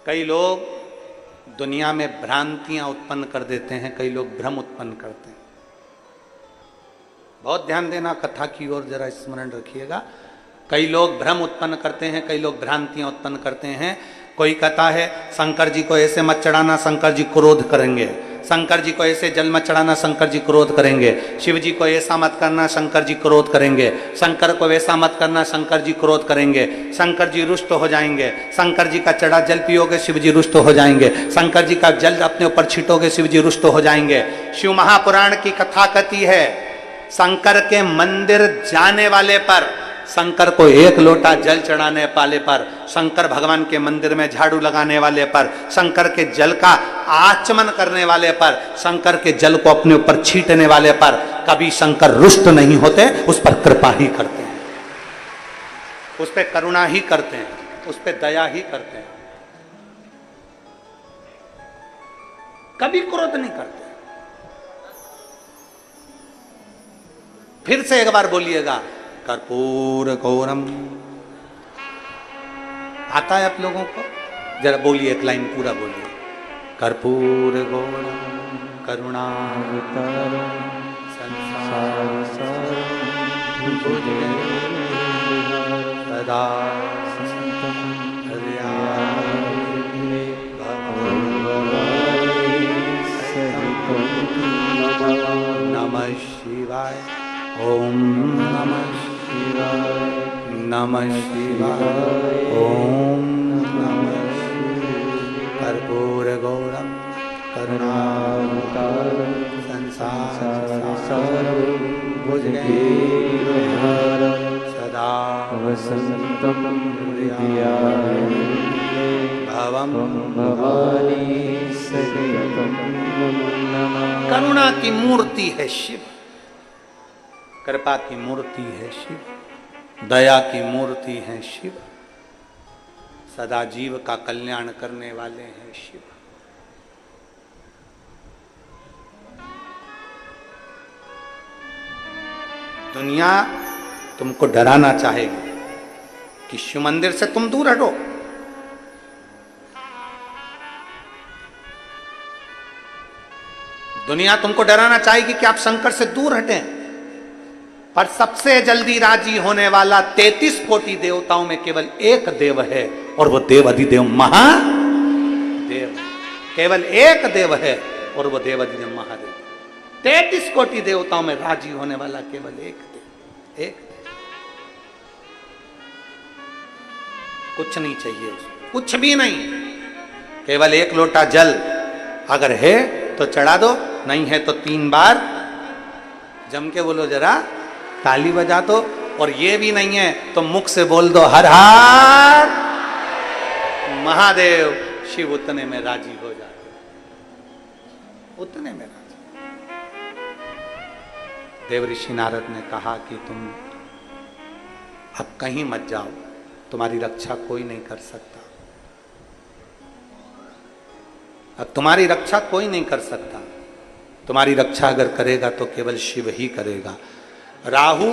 कई लोग दुनिया में भ्रांतियां उत्पन्न कर देते हैं, कई लोग भ्रम उत्पन्न करते हैं। बहुत ध्यान देना, कथा की ओर जरा स्मरण रखिएगा। कई लोग भ्रम उत्पन्न करते हैं, कई लोग भ्रांतियां उत्पन्न करते हैं। कोई कहता है शंकर जी को ऐसे मत चढ़ाना, शंकर जी क्रोध करेंगे। शंकर जी को ऐसे जल मत चढ़ाना, शंकर जी क्रोध करेंगे। शिव जी को ऐसा मत करना, शंकर जी क्रोध करेंगे। शंकर को वैसा मत करना, शंकर जी क्रोध करेंगे। शंकर जी रुष्ट हो जाएंगे। शंकर जी का चढ़ा जल पियोगे, शिव जी रुष्ट हो जाएंगे। शंकर जी का जल अपने ऊपर छीटोगे, शिव जी रुष्ट हो जाएंगे। शिव महापुराण की कथा कहती है शंकर के मंदिर जाने वाले पर, शंकर को एक लोटा जल चढ़ाने वाले पर, शंकर भगवान के मंदिर में झाड़ू लगाने वाले पर, शंकर के जल का आचमन करने वाले पर, शंकर के जल को अपने ऊपर छीटने वाले पर कभी शंकर रुष्ट नहीं होते, उस पर कृपा ही करते हैं, उस पर करुणा ही करते हैं, उस पर दया ही करते हैं, कभी क्रोध नहीं करते। फिर से एक बार बोलिएगा, कर्पूर गौरम। आता है आप लोगों को? जरा बोलिए, एक लाइन पूरा बोलिए। कर्पूर गौरम करुणावतारम संसार सदा नमः शिवाय। ओम नमः शिवाय। नमः शिवाय। ओम नमः शिवाय। कर्पूर गौरम करुणावतारम संसार भुजगेन्द्रहारं सदा वसन्तं हृदयारण्ये भवं भवानी सहितं नमामि। करुणा की मूर्ति है शिव, कृपा की मूर्ति है शिव, दया की मूर्ति है शिव, सदा जीव का कल्याण करने वाले हैं शिव। दुनिया तुमको डराना चाहेगी कि शिव मंदिर से तुम दूर हटो। दुनिया तुमको डराना चाहेगी कि आप शंकर से दूर हटें, पर सबसे जल्दी राजी होने वाला 33 कोटि देवताओं में केवल एक देव है, और वो देव अधिदेव महादेव। केवल एक देव है और वो देव अधिदेव महादेव। 33 कोटि देवताओं में राजी होने वाला केवल एक देव, एक देव। कुछ नहीं चाहिए उसको, कुछ भी नहीं, केवल एक लोटा जल अगर है तो चढ़ा दो, नहीं है तो 3 बार जम के बोलो, जरा ताली बजा दो, और ये भी नहीं है तो मुख से बोल दो हर हर महादेव। शिव उतने में राजी हो जाते, उतने में राजी। देव ऋषि नारद ने कहा कि तुम अब कहीं मत जाओ, तुम्हारी रक्षा कोई नहीं कर सकता, अब तुम्हारी रक्षा कोई नहीं कर सकता। तुम्हारी रक्षा अगर करेगा तो केवल शिव ही करेगा। राहु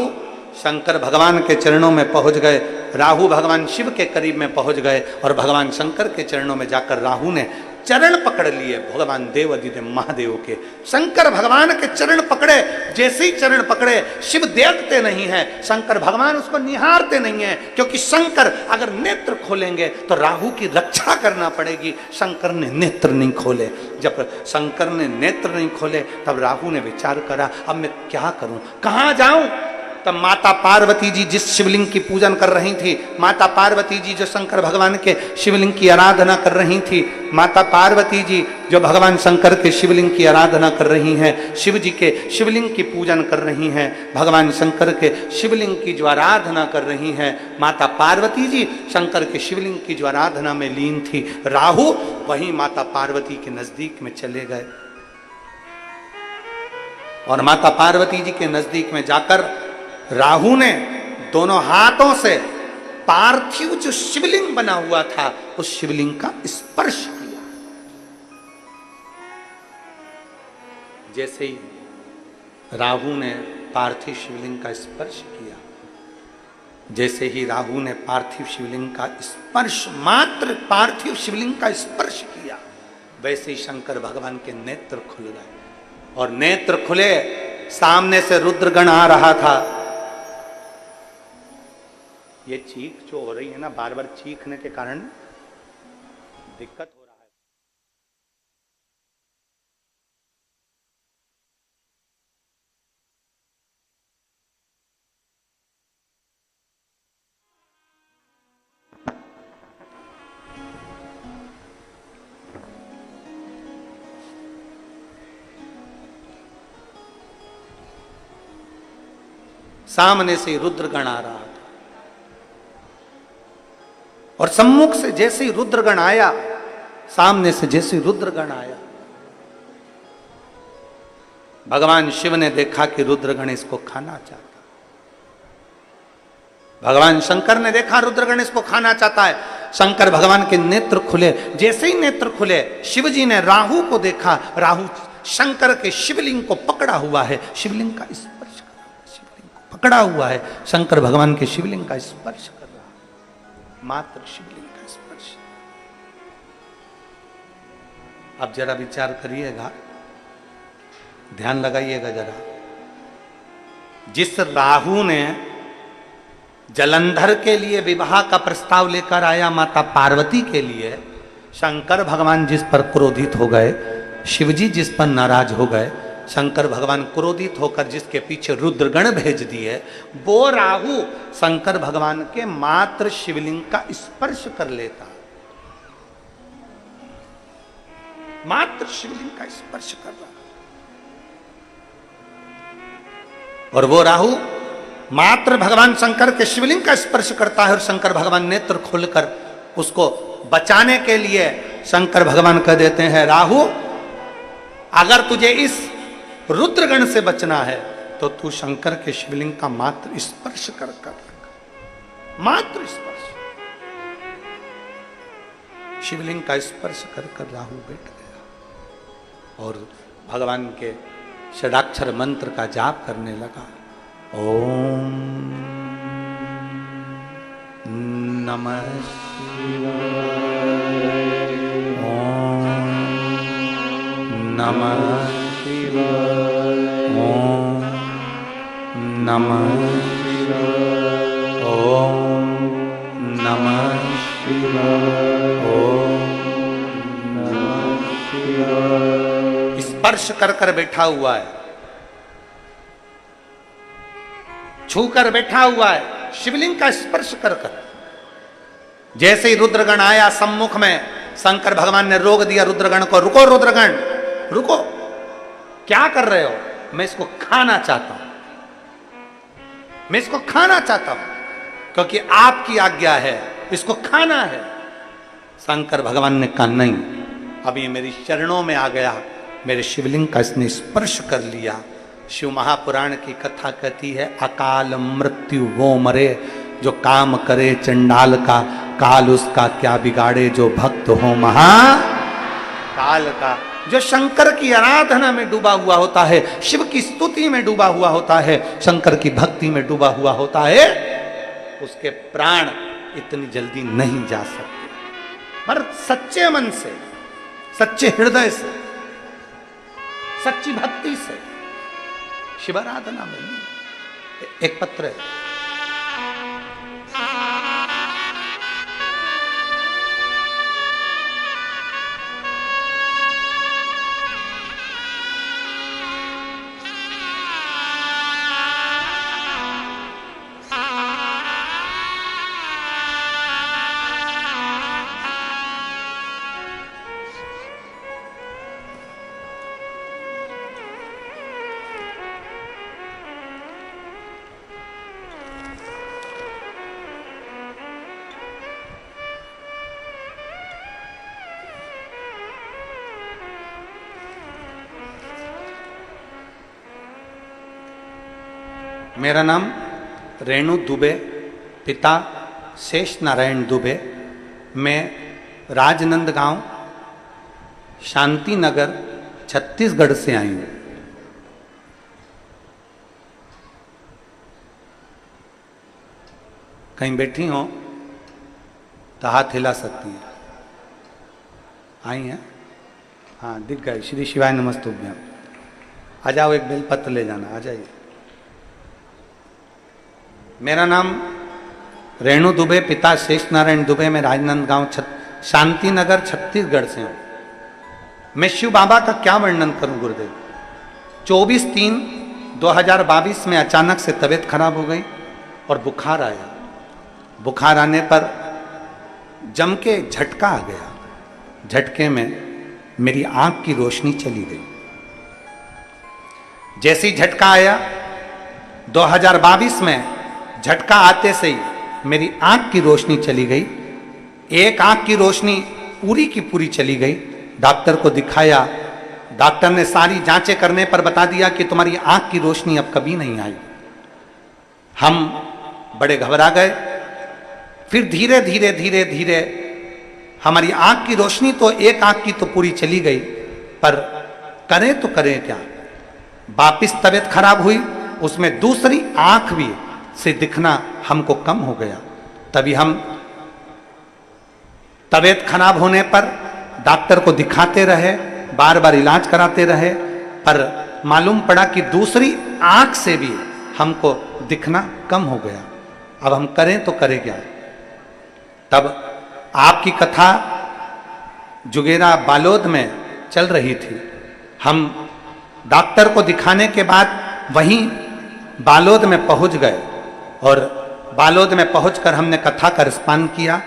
शंकर भगवान के चरणों में पहुंच गए, राहु भगवान शिव के करीब में पहुंच गए, और भगवान शंकर के चरणों में जाकर राहु ने चरण पकड़ लिए भगवान देव अधिदेव महादेव के। शंकर भगवान के चरण पकड़े, जैसे ही चरण पकड़े शिव देखते नहीं है, शंकर भगवान उसको निहारते नहीं है, क्योंकि शंकर अगर नेत्र खोलेंगे तो राहु की रक्षा करना पड़ेगी। शंकर ने नेत्र नहीं खोले, जब शंकर ने नेत्र नहीं खोले तब राहु ने विचार करा अब मैं क्या करूं, कहां जाऊं। तब माता पार्वती जी जिस शिवलिंग की पूजन कर रही थी, माता पार्वती जी जो शंकर भगवान के शिवलिंग की आराधना कर रही थी, माता पार्वती जी जो भगवान शंकर के शिवलिंग की आराधना कर रही हैं, शिव जी के शिवलिंग की पूजन कर रही हैं, भगवान शंकर के शिवलिंग की जो आराधना कर रही हैं, माता पार्वती जी शंकर के शिवलिंग की जो आराधना में लीन थी, राहु वहीं माता पार्वती के नजदीक में चले गए, और माता पार्वती जी के नजदीक में जाकर राहु ने दोनों हाथों से पार्थिव जो शिवलिंग बना हुआ था उस शिवलिंग का स्पर्श किया। जैसे ही राहु ने पार्थिव शिवलिंग का स्पर्श किया, जैसे ही राहु ने पार्थिव शिवलिंग का स्पर्श, मात्र पार्थिव शिवलिंग का स्पर्श किया, वैसे ही शंकर भगवान के नेत्र खुल गए। और नेत्र खुले, सामने से रुद्रगण आ रहा था। ये चीख जो हो रही है ना, बार बार चीखने के कारण दिक्कत हो रहा है। सामने से रुद्रगण आ रहा था और सम्मुख से जैसे ही रुद्रगण आया, सामने से जैसे ही रुद्रगण आया, भगवान शिव ने देखा कि रुद्रगण इसको खाना चाहता। भगवान शंकर ने देखा रुद्रगण इसको खाना चाहता है। शंकर भगवान के नेत्र खुले। जैसे ही नेत्र खुले, शिव जी ने राहु को देखा। राहु शंकर के शिवलिंग को पकड़ा हुआ है, शिवलिंग का स्पर्श कर रहा है, शिवलिंग को पकड़ा हुआ है, शंकर भगवान के शिवलिंग का स्पर्श कर रहा है, मात्र शिवलिंग का स्पर्श। अब जरा विचार करिएगा, ध्यान लगाइएगा जरा। जिस राहु ने जलंधर के लिए विवाह का प्रस्ताव लेकर आया माता पार्वती के लिए, शंकर भगवान जिस पर क्रोधित हो गए, शिवजी जिस पर नाराज हो गए, शंकर भगवान क्रोधित होकर जिसके पीछे रुद्रगण भेज दिए, वो राहु शंकर भगवान के मात्र शिवलिंग का स्पर्श कर लेता, मात्र शिवलिंग का स्पर्श कर रहा। और वो राहु मात्र भगवान शंकर के शिवलिंग का स्पर्श करता है और शंकर भगवान नेत्र खोलकर उसको बचाने के लिए शंकर भगवान कह देते हैं, राहु अगर तुझे इस रुद्रगण से बचना है तो तू शंकर के शिवलिंग का मात्र स्पर्श कर, मात्र स्पर्श। शिवलिंग का स्पर्श कर राहु बैठ गया और भगवान के षडाक्षर मंत्र का जाप करने लगा। ओम नमः शिवाय, ओम नमः शिवाय, ओम नमः शिवाय, ओम नमः शिवाय, ओम नमः शिवाय। स्पर्श कर बैठा हुआ है, छूकर बैठा हुआ है, शिवलिंग का स्पर्श कर। जैसे ही रुद्रगण आया सम्मुख में, शंकर भगवान ने रोक दिया रुद्रगण को। रुको रुद्रगण, रुको, क्या कर रहे हो? मैं इसको खाना चाहता हूं, मैं इसको खाना चाहता हूं, क्योंकि आपकी आज्ञा है, इसको खाना है। शंकर भगवान ने कहा नहीं, अब ये मेरी चरणों में आ गया, मेरे शिवलिंग का इसने स्पर्श कर लिया। शिव महापुराण की कथा कहती है, अकाल मृत्यु वो मरे, जो काम करे चंडाल का, काल उसका क्या बिगाड़े, जो भक्त हो महाकाल का। जो शंकर की आराधना में डूबा हुआ होता है, शिव की स्तुति में डूबा हुआ होता है, शंकर की भक्ति में डूबा हुआ होता है, उसके प्राण इतनी जल्दी नहीं जा सकते। पर सच्चे मन से, सच्चे हृदय से, सच्ची भक्ति से शिवाराधना में। एक पत्र है, मेरा नाम रेणु दुबे, पिता शेष नारायण दुबे। मैं राजनंद गांव, शांति नगर, छत्तीसगढ़ से आई हूँ। कहीं बैठी हो तो हाथ हिला सकती हैं। आई हैं? हाँ दिख गए। श्री शिवाय नमस्तुभ्यम। आ जाओ, एक बेलपत्र ले जाना, आ जाइए। मेरा नाम रेणु दुबे, पिता शेष नारायण दुबे, मैं राजनांदगांव शांति नगर छत्तीसगढ़ से हूं। मैं शिव बाबा का क्या वर्णन करूं गुरुदेव। 24/3/2022 में अचानक से तबीयत खराब हो गई और बुखार आया। बुखार आने पर जम के झटका आ गया। झटके में मेरी आंख की रोशनी चली गई। जैसे ही झटका आया 2022 में, झटका आते से ही मेरी आंख की रोशनी चली गई। एक आंख की रोशनी पूरी की पूरी चली गई। डॉक्टर को दिखाया, डॉक्टर ने सारी जांचें करने पर बता दिया कि तुम्हारी आंख की रोशनी अब कभी नहीं आएगी। हम बड़े घबरा गए। फिर धीरे धीरे धीरे धीरे हमारी आंख की रोशनी तो, एक आंख की तो पूरी चली गई, पर करें तो करें क्या। वापिस तबीयत खराब हुई, उसमें दूसरी आंख भी से दिखना हमको कम हो गया। तभी हम तबीयत खराब होने पर डॉक्टर को दिखाते रहे, बार बार इलाज कराते रहे, पर मालूम पड़ा कि दूसरी आंख से भी हमको दिखना कम हो गया। अब हम करें तो करें क्या। तब आपकी कथा जुगेरा बालोद में चल रही थी। हम डॉक्टर को दिखाने के बाद वहीं बालोद में पहुंच गए और बालोद में पहुंचकर हमने कथा का रिस्पान किया।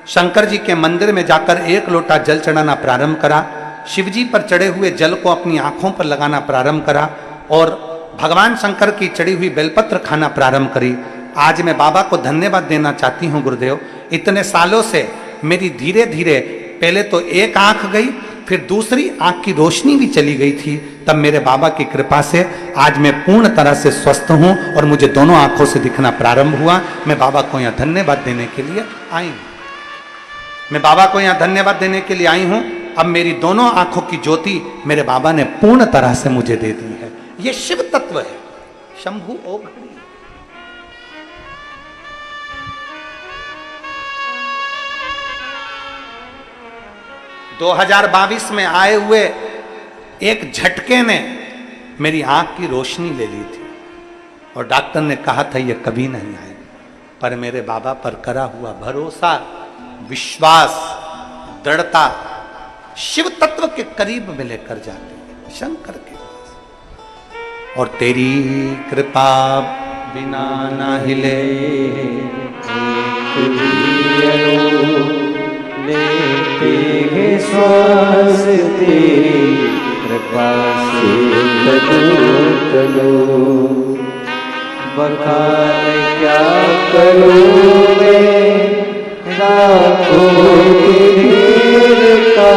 शंकर जी के मंदिर में जाकर 1 लोटा जल चढ़ाना प्रारंभ करा। शिवजी पर चढ़े हुए जल को अपनी आंखों पर लगाना प्रारंभ करा और भगवान शंकर की चढ़ी हुई बेलपत्र खाना प्रारंभ करी। आज मैं बाबा को धन्यवाद देना चाहती हूँ गुरुदेव। इतने सालों से मेरी धीरे धीरे पहले तो एक आंख गई, फिर दूसरी आंख की रोशनी भी चली गई थी। तब मेरे बाबा की कृपा से आज मैं पूर्ण तरह से स्वस्थ हूँ और मुझे दोनों आंखों से दिखना प्रारंभ हुआ। मैं बाबा को यहाँ धन्यवाद देने के लिए आई हूँ। मैं बाबा को यहाँ धन्यवाद देने के लिए आई हूँ। अब मेरी दोनों आंखों की ज्योति मेरे बाबा ने पूर्ण तरह से मुझे दे दी है। ये शिव तत्व है। शंभु ओ घड़ी। 2022 में आए हुए एक झटके ने मेरी आंख की रोशनी ले ली थी और डॉक्टर ने कहा था ये कभी नहीं आएगी। पर मेरे बाबा पर करा हुआ भरोसा, विश्वास, दृढ़ता शिव तत्व के करीब में लेकर जाते हैं, शंकर के पास। और तेरी कृपा बिना ना हिले लेते हैं श्वास तेरी कृपा से तलो बखान क्या करूं मैं राखों के ढेर का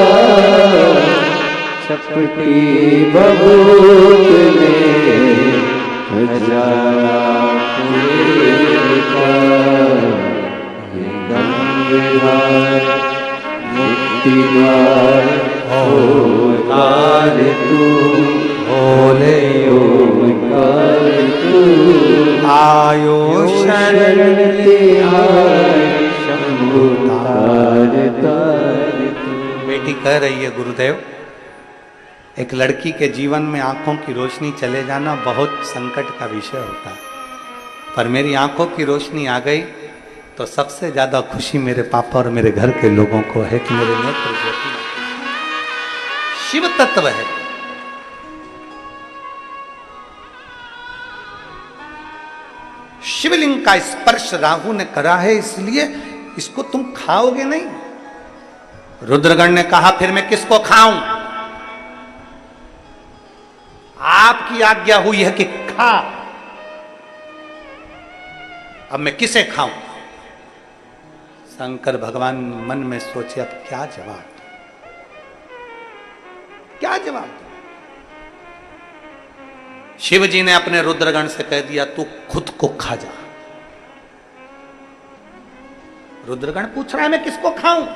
चपटी बबूत में खजाना फूल का गंगाधार मुक्ति द्वार ओंकार तू भोले ओंकार तू आयो शरण तिहारी शंभु तार तार तू। बेटी कह रही है गुरुदेव, एक लड़की के जीवन में आंखों की रोशनी चले जाना बहुत संकट का विषय होता है, पर मेरी आंखों की रोशनी आ गई तो सबसे ज्यादा खुशी मेरे पापा और मेरे घर के लोगों को है कि मेरे नेत्र ज्योति शिव तत्व है। शिवलिंग का स्पर्श राहु ने करा है, इसलिए इसको तुम खाओगे नहीं। रुद्रगण ने कहा फिर मैं किसको खाऊं? आपकी आज्ञा हुई है कि खा, अब मैं किसे खाऊं? शंकर भगवान मन में सोचे अब क्या जवाब दूं? क्या जवाब दूं? शिव जी ने अपने रुद्रगण से कह दिया तू खुद को खा जा। रुद्रगण पूछ रहा है मैं किसको खाऊं?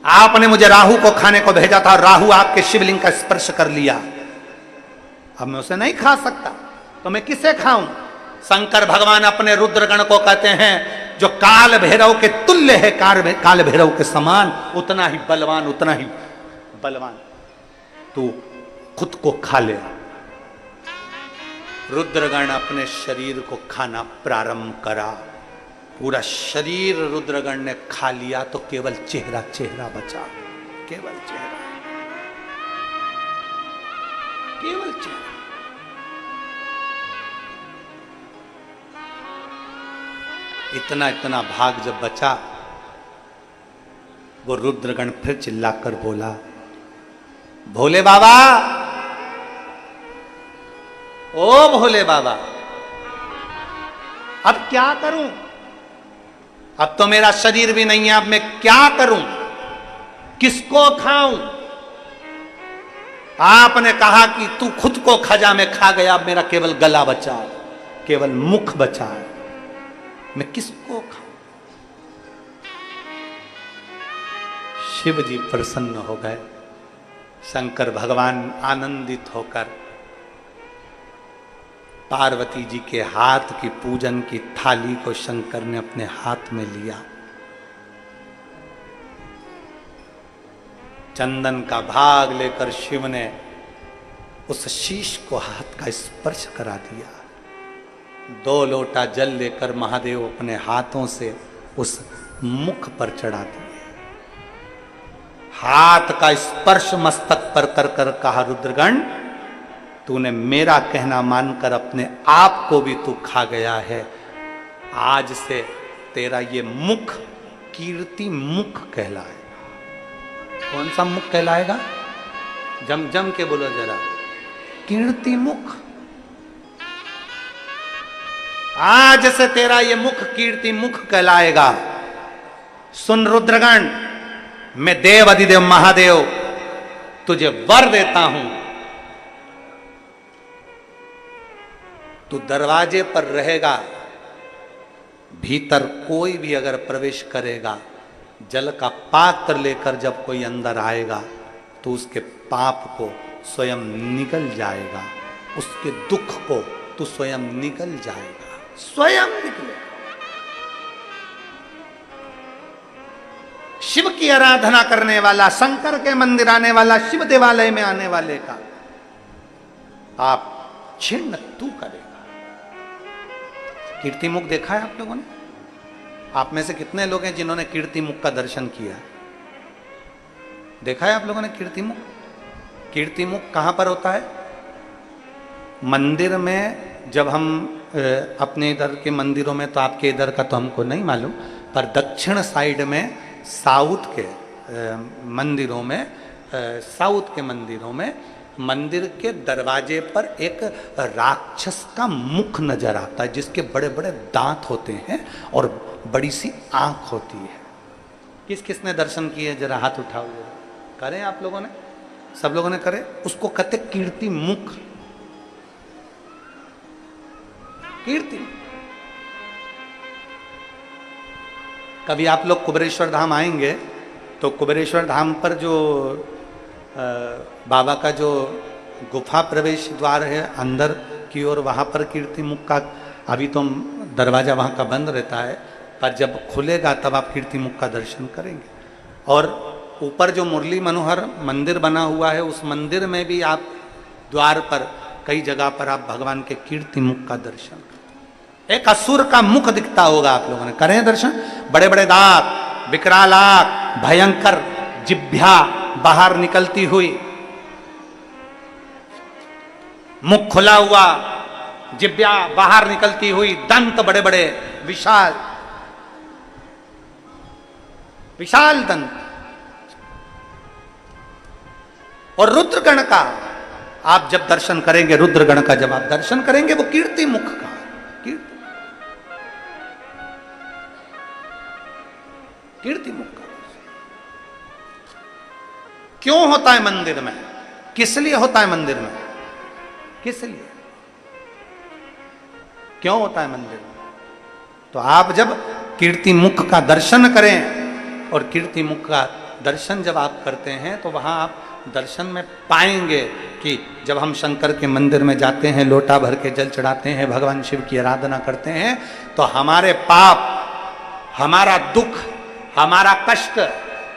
आपने मुझे राहु को खाने को भेजा था, राहु आपके शिवलिंग का स्पर्श कर लिया, अब मैं उसे नहीं खा सकता, तो मैं किसे खाऊं? शंकर भगवान अपने रुद्रगण को कहते हैं जो काल भैरव के तुल्य है, काल भैरव के समान, उतना ही बलवान, उतना ही बलवान तू खुद को खा ले। रुद्रगण अपने शरीर को खाना प्रारंभ करा, पूरा शरीर रुद्रगण ने खा लिया तो केवल चेहरा चेहरा बचा, केवल चेहरा, केवल चेहरा। इतना इतना भाग जब बचा, वो रुद्रगण फिर चिल्लाकर बोला, भोले बाबा, ओ भोले बाबा, अब क्या करूं? अब तो मेरा शरीर भी नहीं है, अब मैं क्या करूं? किसको खाऊं? आपने कहा कि तू खुद को खजा में खा गया, अब मेरा केवल गला बचा है, केवल मुख बचा है, मैं किसको खाऊं? शिव जी प्रसन्न हो गए। शंकर भगवान आनंदित होकर पार्वती जी के हाथ की पूजन की थाली को शंकर ने अपने हाथ में लिया, चंदन का भाग लेकर शिव ने उस शीश को हाथ का स्पर्श करा दिया। 2 लोटा जल लेकर महादेव अपने हाथों से उस मुख पर चढ़ा दिए। हाथ का स्पर्श मस्तक पर कर कर कहा, रुद्रगण, तूने मेरा कहना मानकर अपने आप को भी तू खा गया है। आज से तेरा ये मुख कीर्ति मुख कहलाएगा। कौन सा मुख कहलाएगा? जम जम के बोलो जरा, कीर्ति मुख। आज से तेरा ये मुख कीर्ति मुख कहलाएगा। सुन रुद्रगण, मैं देव अधिदेव महादेव तुझे वर देता हूं, तू दरवाजे पर रहेगा, भीतर कोई भी अगर प्रवेश करेगा, जल का पात्र लेकर जब कोई अंदर आएगा तो उसके पाप को स्वयं निकल जाएगा, उसके दुख को तू स्वयं निकल जाएगा, स्वयं निकलेगा। शिव की आराधना करने वाला, शंकर के मंदिर आने वाला, शिव देवालय में आने वाले का आप छिन्न तू करेगा। कीर्ति मुख देखा है आप लोगों ने? आप में से कितने लोग हैं जिन्होंने कीर्ति मुख का दर्शन किया? देखा है आप लोगों ने कीर्ति मुख? कीर्ति मुख कहां पर होता है? मंदिर में। जब हम अपने इधर के मंदिरों में, तो आपके इधर का तो हमको नहीं मालूम, पर दक्षिण साइड में साउथ के मंदिरों में, साउथ के मंदिरों में मंदिर के दरवाजे पर एक राक्षस का मुख नजर आता है, जिसके बड़े बड़े दांत होते हैं और बड़ी सी आंख होती है। किस किसने दर्शन किए? जरा हाथ उठाओ। करें आप लोगों ने? सब लोगों ने करे? उसको कहते कीर्ति मुख। कीर्ति। कभी आप लोग कुबेरेश्वर धाम आएंगे तो कुबेरेश्वर धाम पर जो बाबा का जो गुफा प्रवेश द्वार है अंदर की ओर, वहाँ पर कीर्ति मुख का अभी तो दरवाज़ा वहाँ का बंद रहता है, पर जब खुलेगा तब आप कीर्ति मुख का दर्शन करेंगे। और ऊपर जो मुरली मनोहर मंदिर बना हुआ है, उस मंदिर में भी आप द्वार पर कई जगह पर आप भगवान के कीर्ति मुख का दर्शन करें। एक असुर का मुख दिखता होगा, आप लोगों ने करें दर्शन? बड़े बड़े दांत, विकराल आंख, भयंकर जिह्वा बाहर निकलती हुई, मुख खुला हुआ, जिह्वा बाहर निकलती हुई, दंत बड़े बड़े विशाल विशाल दंत। और रुद्रगण का आप जब दर्शन करेंगे, रुद्रगण का जब आप दर्शन करेंगे, वो कीर्ति मुख का कीर्ति मुख का। क्यों होता है मंदिर में? किस लिए होता है मंदिर में? किस लिए? क्यों होता है मंदिर में? तो आप जब कीर्ति मुख का दर्शन करें, और कीर्ति मुख का दर्शन जब आप करते हैं तो वहां आप दर्शन में पाएंगे कि जब हम शंकर के मंदिर में जाते हैं, लोटा भर के जल चढ़ाते हैं, भगवान शिव की आराधना करते हैं, तो हमारे पाप, हमारा दुख, हमारा कष्ट,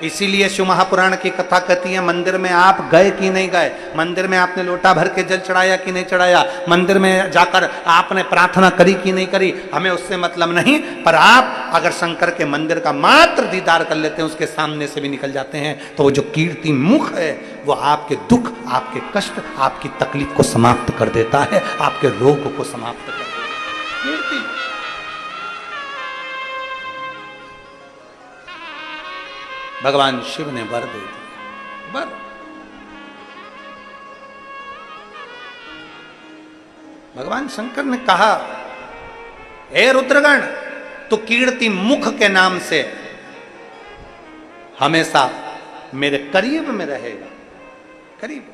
इसीलिए शिव महापुराण की कथा कहती है मंदिर में आप गए कि नहीं गए, मंदिर में आपने लोटा भर के जल चढ़ाया कि नहीं चढ़ाया, मंदिर में जाकर आपने प्रार्थना करी कि नहीं करी, हमें उससे मतलब नहीं। पर आप अगर शंकर के मंदिर का मात्र दीदार कर लेते हैं, उसके सामने से भी निकल जाते हैं, तो वो जो कीर्ति मुख है वो आपके दुख, आपके कष्ट, आपकी तकलीफ को समाप्त कर देता है, आपके रोग को समाप्त कर देता है। कीर्ति भगवान शिव ने वर दे दिया। वर भगवान शंकर ने कहा, हे रुद्रगण, तो कीर्ति मुख के नाम से हमेशा मेरे करीब में रहेगा, करीब।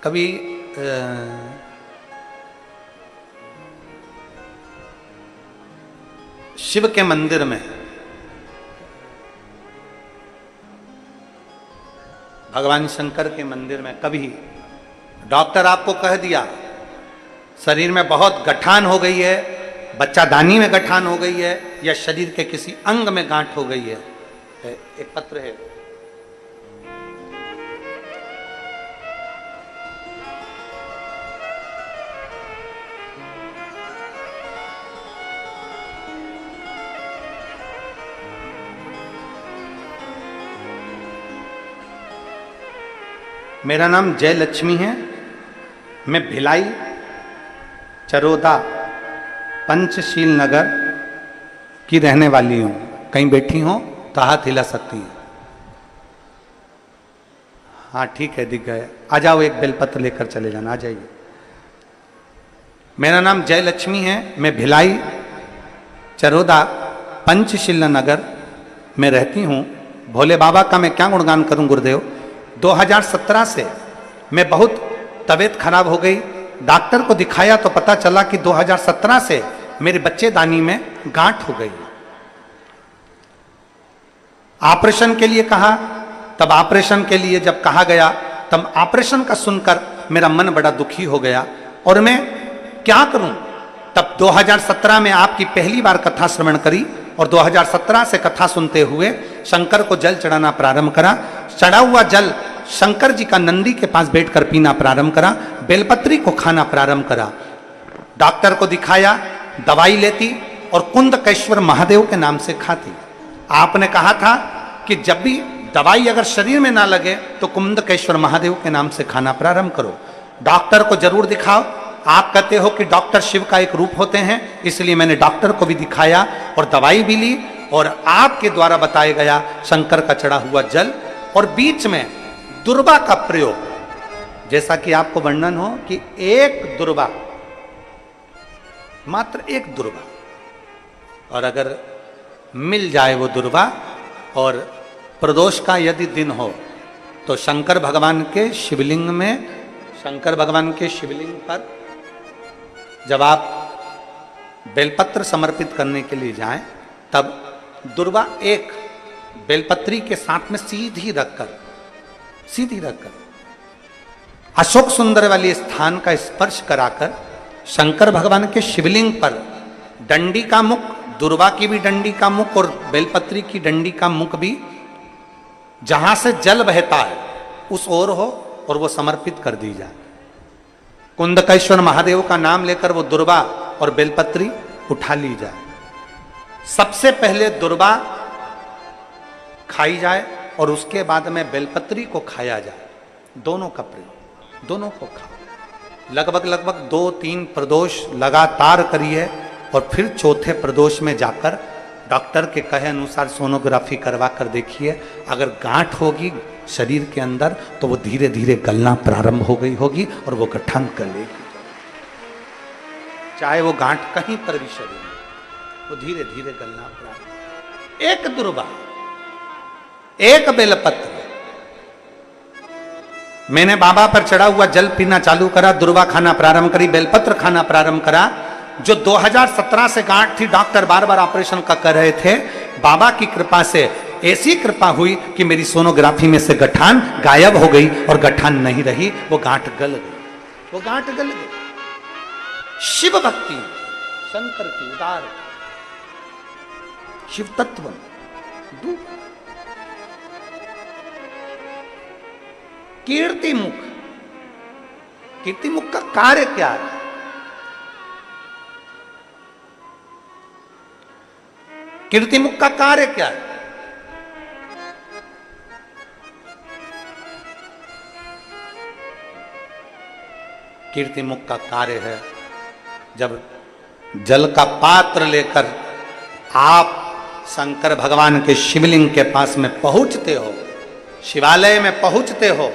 कभी शिव के मंदिर में भगवान शंकर के मंदिर में कभी डॉक्टर आपको कह दिया शरीर में बहुत गठान हो गई है, बच्चादानी में गठान हो गई है, या शरीर के किसी अंग में गांठ हो गई है, एक पत्र है, मेरा नाम जय लक्ष्मी है, मैं भिलाई चरोदा पंचशील नगर की रहने वाली हूँ। कहीं बैठी हो तो हाथ हिला सकती है। हाँ ठीक है, दिख गए। आ जाओ, एक बेलपत्र लेकर चले जाना, आ जाइए। मेरा नाम जय लक्ष्मी है, मैं भिलाई चरोदा पंचशील नगर में रहती हूँ। भोले बाबा का मैं क्या गुणगान करूँ गुरुदेव। 2017 से मैं बहुत तबीयत खराब हो गई, डॉक्टर को दिखाया तो पता चला कि 2017 से मेरे बच्चेदानी में गांठ हो गई। ऑपरेशन के लिए कहा, तब ऑपरेशन के लिए जब कहा गया, तब ऑपरेशन का सुनकर मेरा मन बड़ा दुखी हो गया और मैं क्या करूं। तब 2017 में आपकी पहली बार कथा श्रवण करी और 2017 से कथा सुनते हुए शंकर को जल चढ़ाना प्रारंभ करा। चढ़ा हुआ जल शंकर जी का नंदी के पास बैठकर पीना प्रारंभ करा, बेलपत्री को खाना प्रारंभ करा। डॉक्टर को दिखाया, दवाई लेती और कुंदकेश्वर महादेव के नाम से खाती। आपने कहा था कि जब भी दवाई अगर शरीर में ना लगे तो कुंदकेश्वर महादेव के नाम से खाना प्रारंभ करो। डॉक्टर को जरूर दिखाओ। आप कहते हो कि डॉक्टर शिव का एक रूप होते हैं, इसलिए मैंने डॉक्टर को भी दिखाया और दवाई भी ली और आपके द्वारा बताया गया शंकर का चढ़ा हुआ जल और बीच में दुर्वा का प्रयोग, जैसा कि आपको वर्णन हो कि एक दुर्वा, मात्र एक दुर्वा, और अगर मिल जाए वो दुर्वा और प्रदोष का यदि दिन हो तो शंकर भगवान के शिवलिंग में, शंकर भगवान के शिवलिंग पर जब आप बेलपत्र समर्पित करने के लिए जाएं, तब दुर्वा एक बेलपत्री के साथ में सीधी रखकर अशोक सुंदर वाले स्थान का स्पर्श कराकर शंकर भगवान के शिवलिंग पर डंडी का मुख, दुर्वा की भी डंडी का मुख और बेलपत्री की डंडी का मुख भी जहां से जल बहता है उस ओर हो और वो समर्पित कर दी जाए। कुंदकेश्वर महादेव का नाम लेकर वो दुर्वा और बेलपत्री उठा ली जाए। सबसे पहले दुर्वा खाई जाए और उसके बाद में बेलपत्री को खाया जाए। दोनों का प्रयोग, दोनों को खाओ। लगभग 2-3 प्रदोष लगातार करिए और फिर चौथे प्रदोष में जाकर डॉक्टर के कहे अनुसार सोनोग्राफी करवा कर देखिए। अगर गांठ होगी शरीर के अंदर तो वो धीरे धीरे गलना प्रारंभ हो गई होगी और वो गठान गलेगी, चाहे वो गांठ कहीं पर भी शरीर में, वो धीरे धीरे गलना प्रारंभ। एक दुर्वा, एक बेलपत्र, मैंने बाबा पर चढ़ा हुआ जल पीना चालू करा, दुर्वा खाना प्रारंभ करी, बेलपत्र खाना प्रारंभ करा। जो 2017 से गांठ थी, डॉक्टर बार बार ऑपरेशन का कर रहे थे, बाबा की कृपा से ऐसी कृपा हुई कि मेरी सोनोग्राफी में से गठान गायब हो गई और गठान नहीं रही, वो गांठ गल गई, वो गांठ गल गई। शिव भक्ति, शंकर की उदार शिव तत्व कीर्ति मुख, कीर्ति मुख का कार्य क्या है? कीर्ति मुख का कार्य क्या है? कीर्ति मुख का कार्य है, जब जल का पात्र लेकर आप शंकर भगवान के शिवलिंग के पास में पहुंचते हो, शिवालय में पहुंचते हो,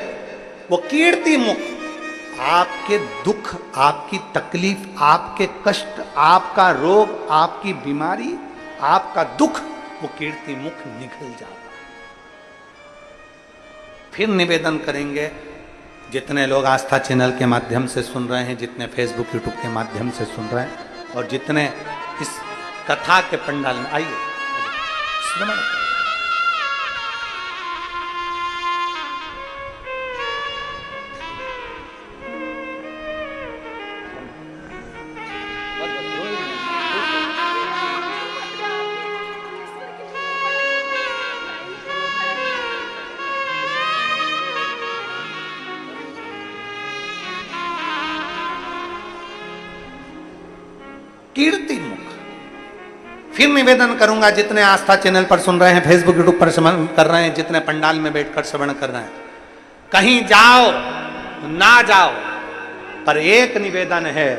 वो कीर्ति मुख आपके दुख, आपकी तकलीफ, आपके कष्ट, आपका रोग, आपकी बीमारी, आपका दुख, वो कीर्ति मुख निकल जाता। फिर निवेदन करेंगे, जितने लोग आस्था चैनल के माध्यम से सुन रहे हैं, जितने फेसबुक यूट्यूब के माध्यम से सुन रहे हैं, और जितने इस कथा के पंडाल में, आइए श्रवण करें। कीर्ति मुख। फिर निवेदन करूंगा, जितने आस्था चैनल पर सुन रहे हैं, फेसबुक यूट्यूब पर श्रवण कर रहे हैं, जितने पंडाल में बैठकर श्रवण कर रहे हैं, कहीं जाओ ना जाओ, पर एक निवेदन है,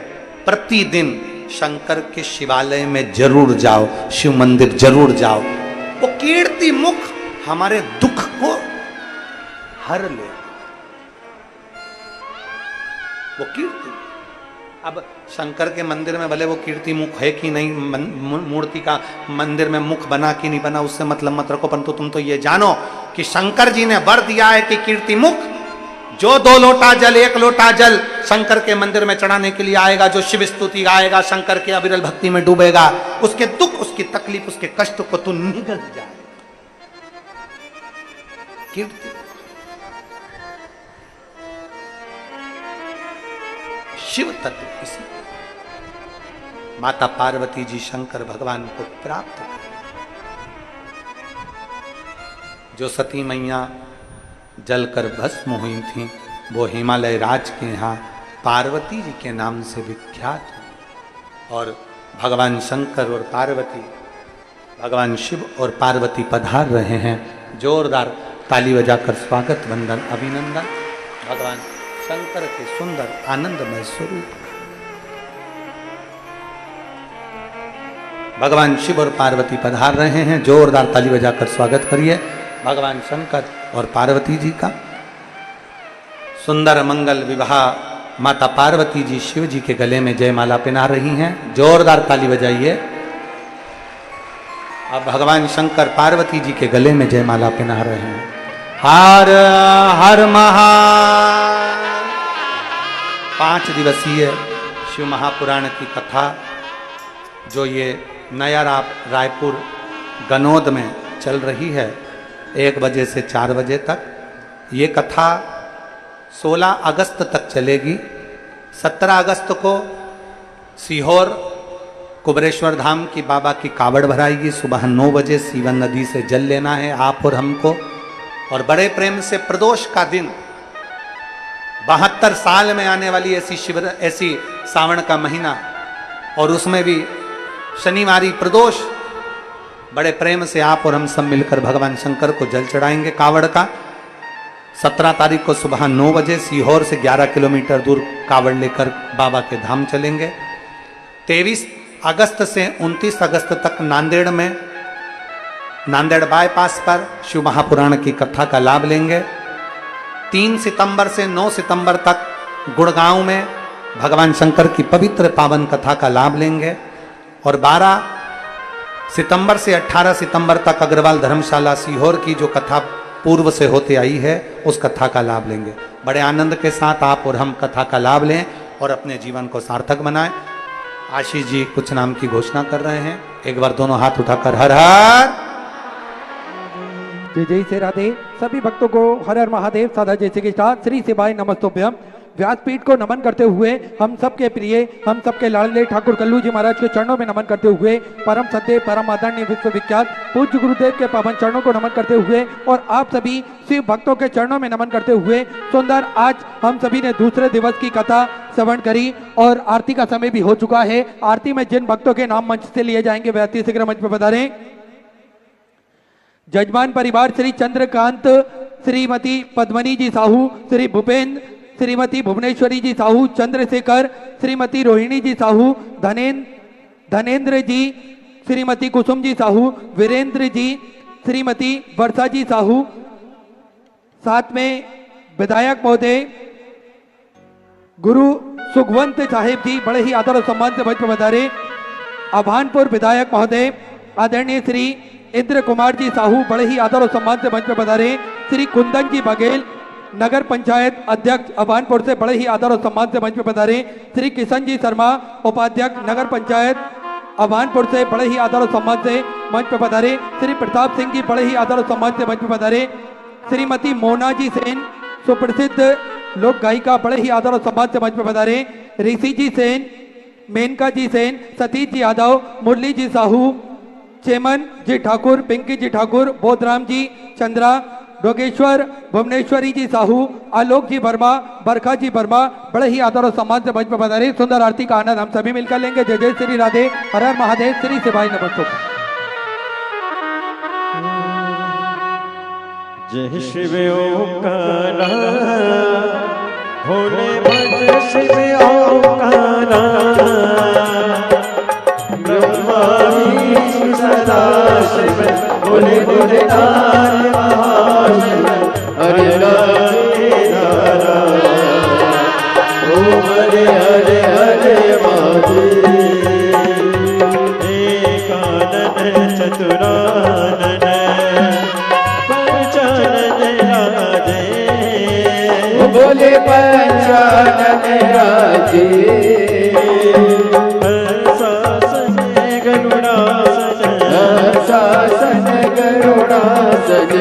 प्रतिदिन शंकर के शिवालय में जरूर जाओ, शिव मंदिर जरूर जाओ। वो कीर्ति मुख हमारे दुख को हर ले। वो कीर्ति, अब शंकर के मंदिर में भले वो कीर्ति मुख है कि नहीं, मूर्ति का मंदिर में मुख बना कि नहीं बना, उससे मतलब मत रखो, परंतु तुम तो ये जानो कि शंकर जी ने वर दिया है कि कीर्ति मुख, जो 2 लोटा जल, 1 लोटा जल शंकर के मंदिर में चढ़ाने के लिए आएगा, जो शिव स्तुति गाएगा, शंकर के अविरल भक्ति में डूबेगा, उसके दुख, उसकी तकलीफ, उसके कष्ट को तू निगल जाए। कीर्ति शिव तत्व, इसी माता पार्वती जी शंकर भगवान को प्राप्त कर, जो सती मैया जलकर भस्म हुई थी, वो हिमालय राज के यहाँ पार्वती जी के नाम से विख्यात हुई। और भगवान शंकर और पार्वती, भगवान शिव और पार्वती पधार रहे हैं। जोरदार ताली बजाकर स्वागत, वंदन, अभिनंदन भगवान शंकर के सुंदर आनंदमय स्वरूप। भगवान शिव और पार्वती पधार रहे हैं, जोरदार ताली बजाकर स्वागत करिए भगवान शंकर और पार्वती जी का। सुंदर मंगल विवाह, माता पार्वती जी शिव जी के गले में जयमाला पहना रही हैं, जोरदार ताली बजाइए। अब भगवान शंकर पार्वती जी के गले में जयमाला पहना रहे हैं। हर हर महा 5 दिवसीय शिव महापुराण की कथा, जो ये नया रायपुर गनौद में चल रही है, 1 बजे से 4 बजे तक। ये कथा 16 अगस्त तक चलेगी। 17 अगस्त को सीहोर कुबरेश्वर धाम की बाबा की कावड़ भराएगी। सुबह 9 बजे सीवन नदी से जल लेना है आप और हमको। और बड़े प्रेम से प्रदोष का दिन, 72 साल में आने वाली ऐसी सावन का महीना, और उसमें भी शनिवारी प्रदोष, बड़े प्रेम से आप और हम सब मिलकर भगवान शंकर को जल चढ़ाएंगे कावड़ का। 17 तारीख को सुबह 9 बजे सीहोर से 11 किलोमीटर दूर कावड़ लेकर बाबा के धाम चलेंगे। 23 अगस्त से 29 अगस्त तक नांदेड़ में, नांदेड़ बाईपास पर शिव महापुराण की कथा का लाभ लेंगे। 3 सितंबर से 9 सितंबर तक गुड़गांव में भगवान शंकर की पवित्र पावन कथा का लाभ लेंगे। और 12 सितंबर से 18 सितंबर तक अग्रवाल धर्मशाला सीहोर की जो कथा पूर्व से होते आई है, उस कथा का लाभ लेंगे। बड़े आनंद के साथ आप और हम कथा का लाभ लें और अपने जीवन को सार्थक बनाएं। आशीष जी कुछ नाम की घोषणा कर रहे हैं। एक बार दोनों हाथ उठाकर हर हर जय जय से राधे। सभी भक्तों को हर हर महादेव सादा जैसे के साथ श्री शिवाय नमस्तोभ्यम। व्यासपीठ को नमन करते हुए हम सबके प्रिय, हम सबके लाडले ठाकुर कल्लू जी महाराज के चरणों में नमन करते हुए, परम सत्य परम आदरणीय विश्वविख्यात पूज्य गुरुदेव के पावन चरणों को नमन करते हुए और आप सभी शिव भक्तों के चरणों में नमन करते हुए सुंदर आज हम सभी ने दूसरे दिवस की कथा श्रवण करी और आरती का समय भी हो चुका है। आरती में जिन भक्तों के नाम मंच से लिए जाएंगे वे अति शीघ्र मंच पर पधारें। जजमान परिवार श्री चंद्रकांत, श्रीमती पद्मनी जी साहू, श्री भूपेंद्र, श्रीमती भुवनेश्वरी जी साहू, चंद्रशेखर, श्रीमती रोहिणी जी साहू, धनेन्द्र जी, श्रीमती कुसुम जी साहू, वीरेंद्र जी, श्रीमती वर्षा जी साहू, साथ में विधायक महोदय गुरु सुखवंत साहेब जी बड़े ही आदर और सम्मान से मंच पर पधारे। अभानपुर विधायक महोदय आदरणीय श्री इंद्र कुमार जी साहू बड़े ही आदर और सम्मान से मंच पर पधारे। श्री कुंदन जी बघेल नगर पंचायत अध्यक्ष अभानपुर से बड़े ही आदर और सम्मान से मंच पर पधारे। श्री किशन जी शर्मा उपाध्यक्ष नगर पंचायत अभानपुर से बड़े ही आदर और सम्मान से मंच पर पधारे। श्री प्रताप सिंह जी बड़े ही आदर और सम्मान से मंच पर पधारे। श्रीमती मोना जी सेन सुप्रसिद्ध लोक गायिका बड़े ही आदर और सम्मान से मंच पर पधारे। ऋषि जी सेन, मेनका जी सेन, सतीश जी यादव, मुरली जी साहू, चेमन जी ठाकुर, पिंकी जी ठाकुर, बोधराम जी चंद्रा, डोगेश्वर, भुवनेश्वरी जी साहू, आलोक जी वर्मा, बरखा जी वर्मा बड़े ही आदर और सम्मान से मंच पर पधारे। सुंदर आरती का आनंद हम सभी मिलकर लेंगे। जय जय श्री राधे, हर हर महादेव, श्री शिवाय नमस्तों। जय शिव ओंकारा भोले भज शिव ओंकारा ब्रह्मा विष्णु सदा शिव भोले भोले नारायण महाशिव हरे राधे राधा ओम हरे हरे हरे महादेव एकानन चतुरानन बोले पंचानन राजे शासन गरुड़ासन शासन गरुड़ासन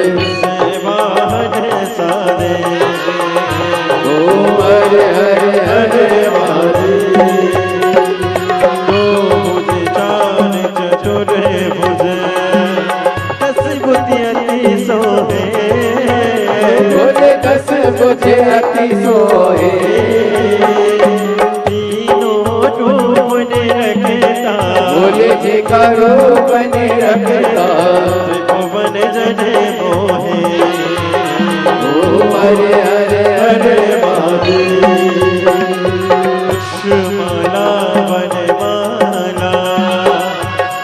सेवाहन सारे ओम हरे हरे हरे महादेव दो भुज चार चतुर्भुज दस बुद्धि अति सोहे बोले दस बुद्धि अति सोहे तीनों रूप ने रखता बोले जी का रूप ने रखता त्रिभुवन जने मोहे ओम हरे हरे हरे महादेव पुष्पमाला वनमाला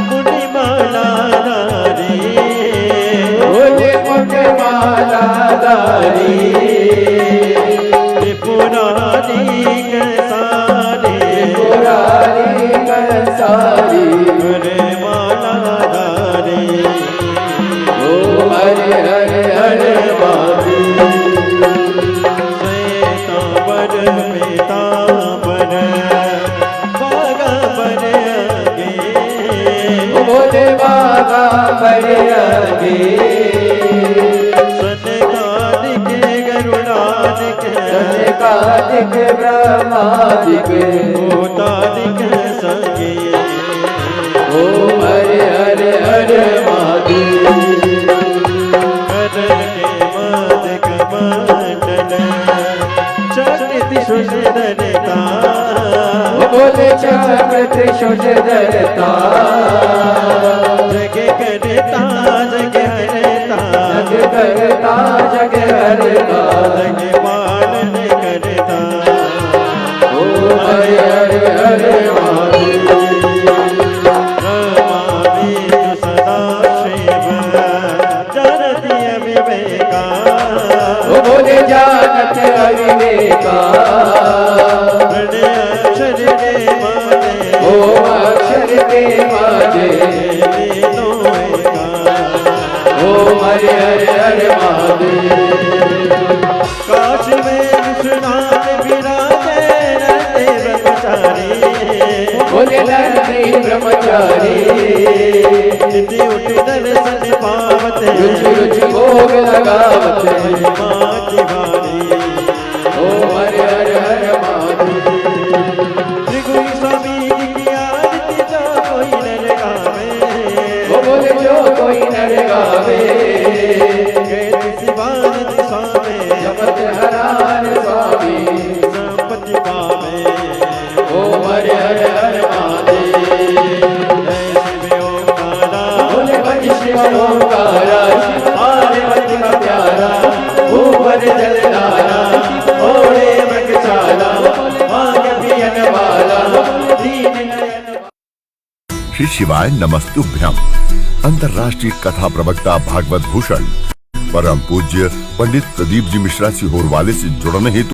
मुनिमाला नारी बोले मुनिमाला नारी पुरानी सारी हरे माला धारी ओम हरे हरे हरे महादेव श्वेतांबर पीतांबर बागांबर आगे बोले बागांबर आगे सनकादिक गरुड़ादिक सनकादिक ब्रह्मादिक भूतादिक संगे ओम हरे हरे हरे महादेव कदल के मादिक मंडल चक्र त्रिशूलधरता बोले चक्र त्रिशूलधरता जग करता जग हरता जग करता जग हरता जग पालन करता ओम हरे हरे हरे महादेव सदा शिव जानती अविवेका बोले जानत अविवेका अक्षर के माने ओम अक्षर के माने ओम हरे हरे हरे महादेव काशी में विश्वनाथ विराजे देव प्रचारी बोले ब्रह्मचारी निधि उठ दर्शन पावत रुचि रुचि भोग लगावत महिमा तिहारी ओम हर हर हर महादेव त्रिगुण स्वामी जी की आरती जो कोई न लगावे वो बोले जो कोई नर गावे कहते शिवानंद स्वामी जपत हरान स्वामी संपत्ति पावे ओम हर हर हर महादेव जय शिव ओंकारा बोले भज शिव ओंकारा पार्वती का प्यारा ऊपर जलधारा ओढ़े मगचाला मांग पियन वाला दीन नयन। श्री शिवाय नमस्तुभ्यम। अंतर्राष्ट्रीय कथा प्रवक्ता भागवत भूषण परम पूज्य पंडित प्रदीप जी मिश्रा सिहोर वाले से जुड़ने हेतु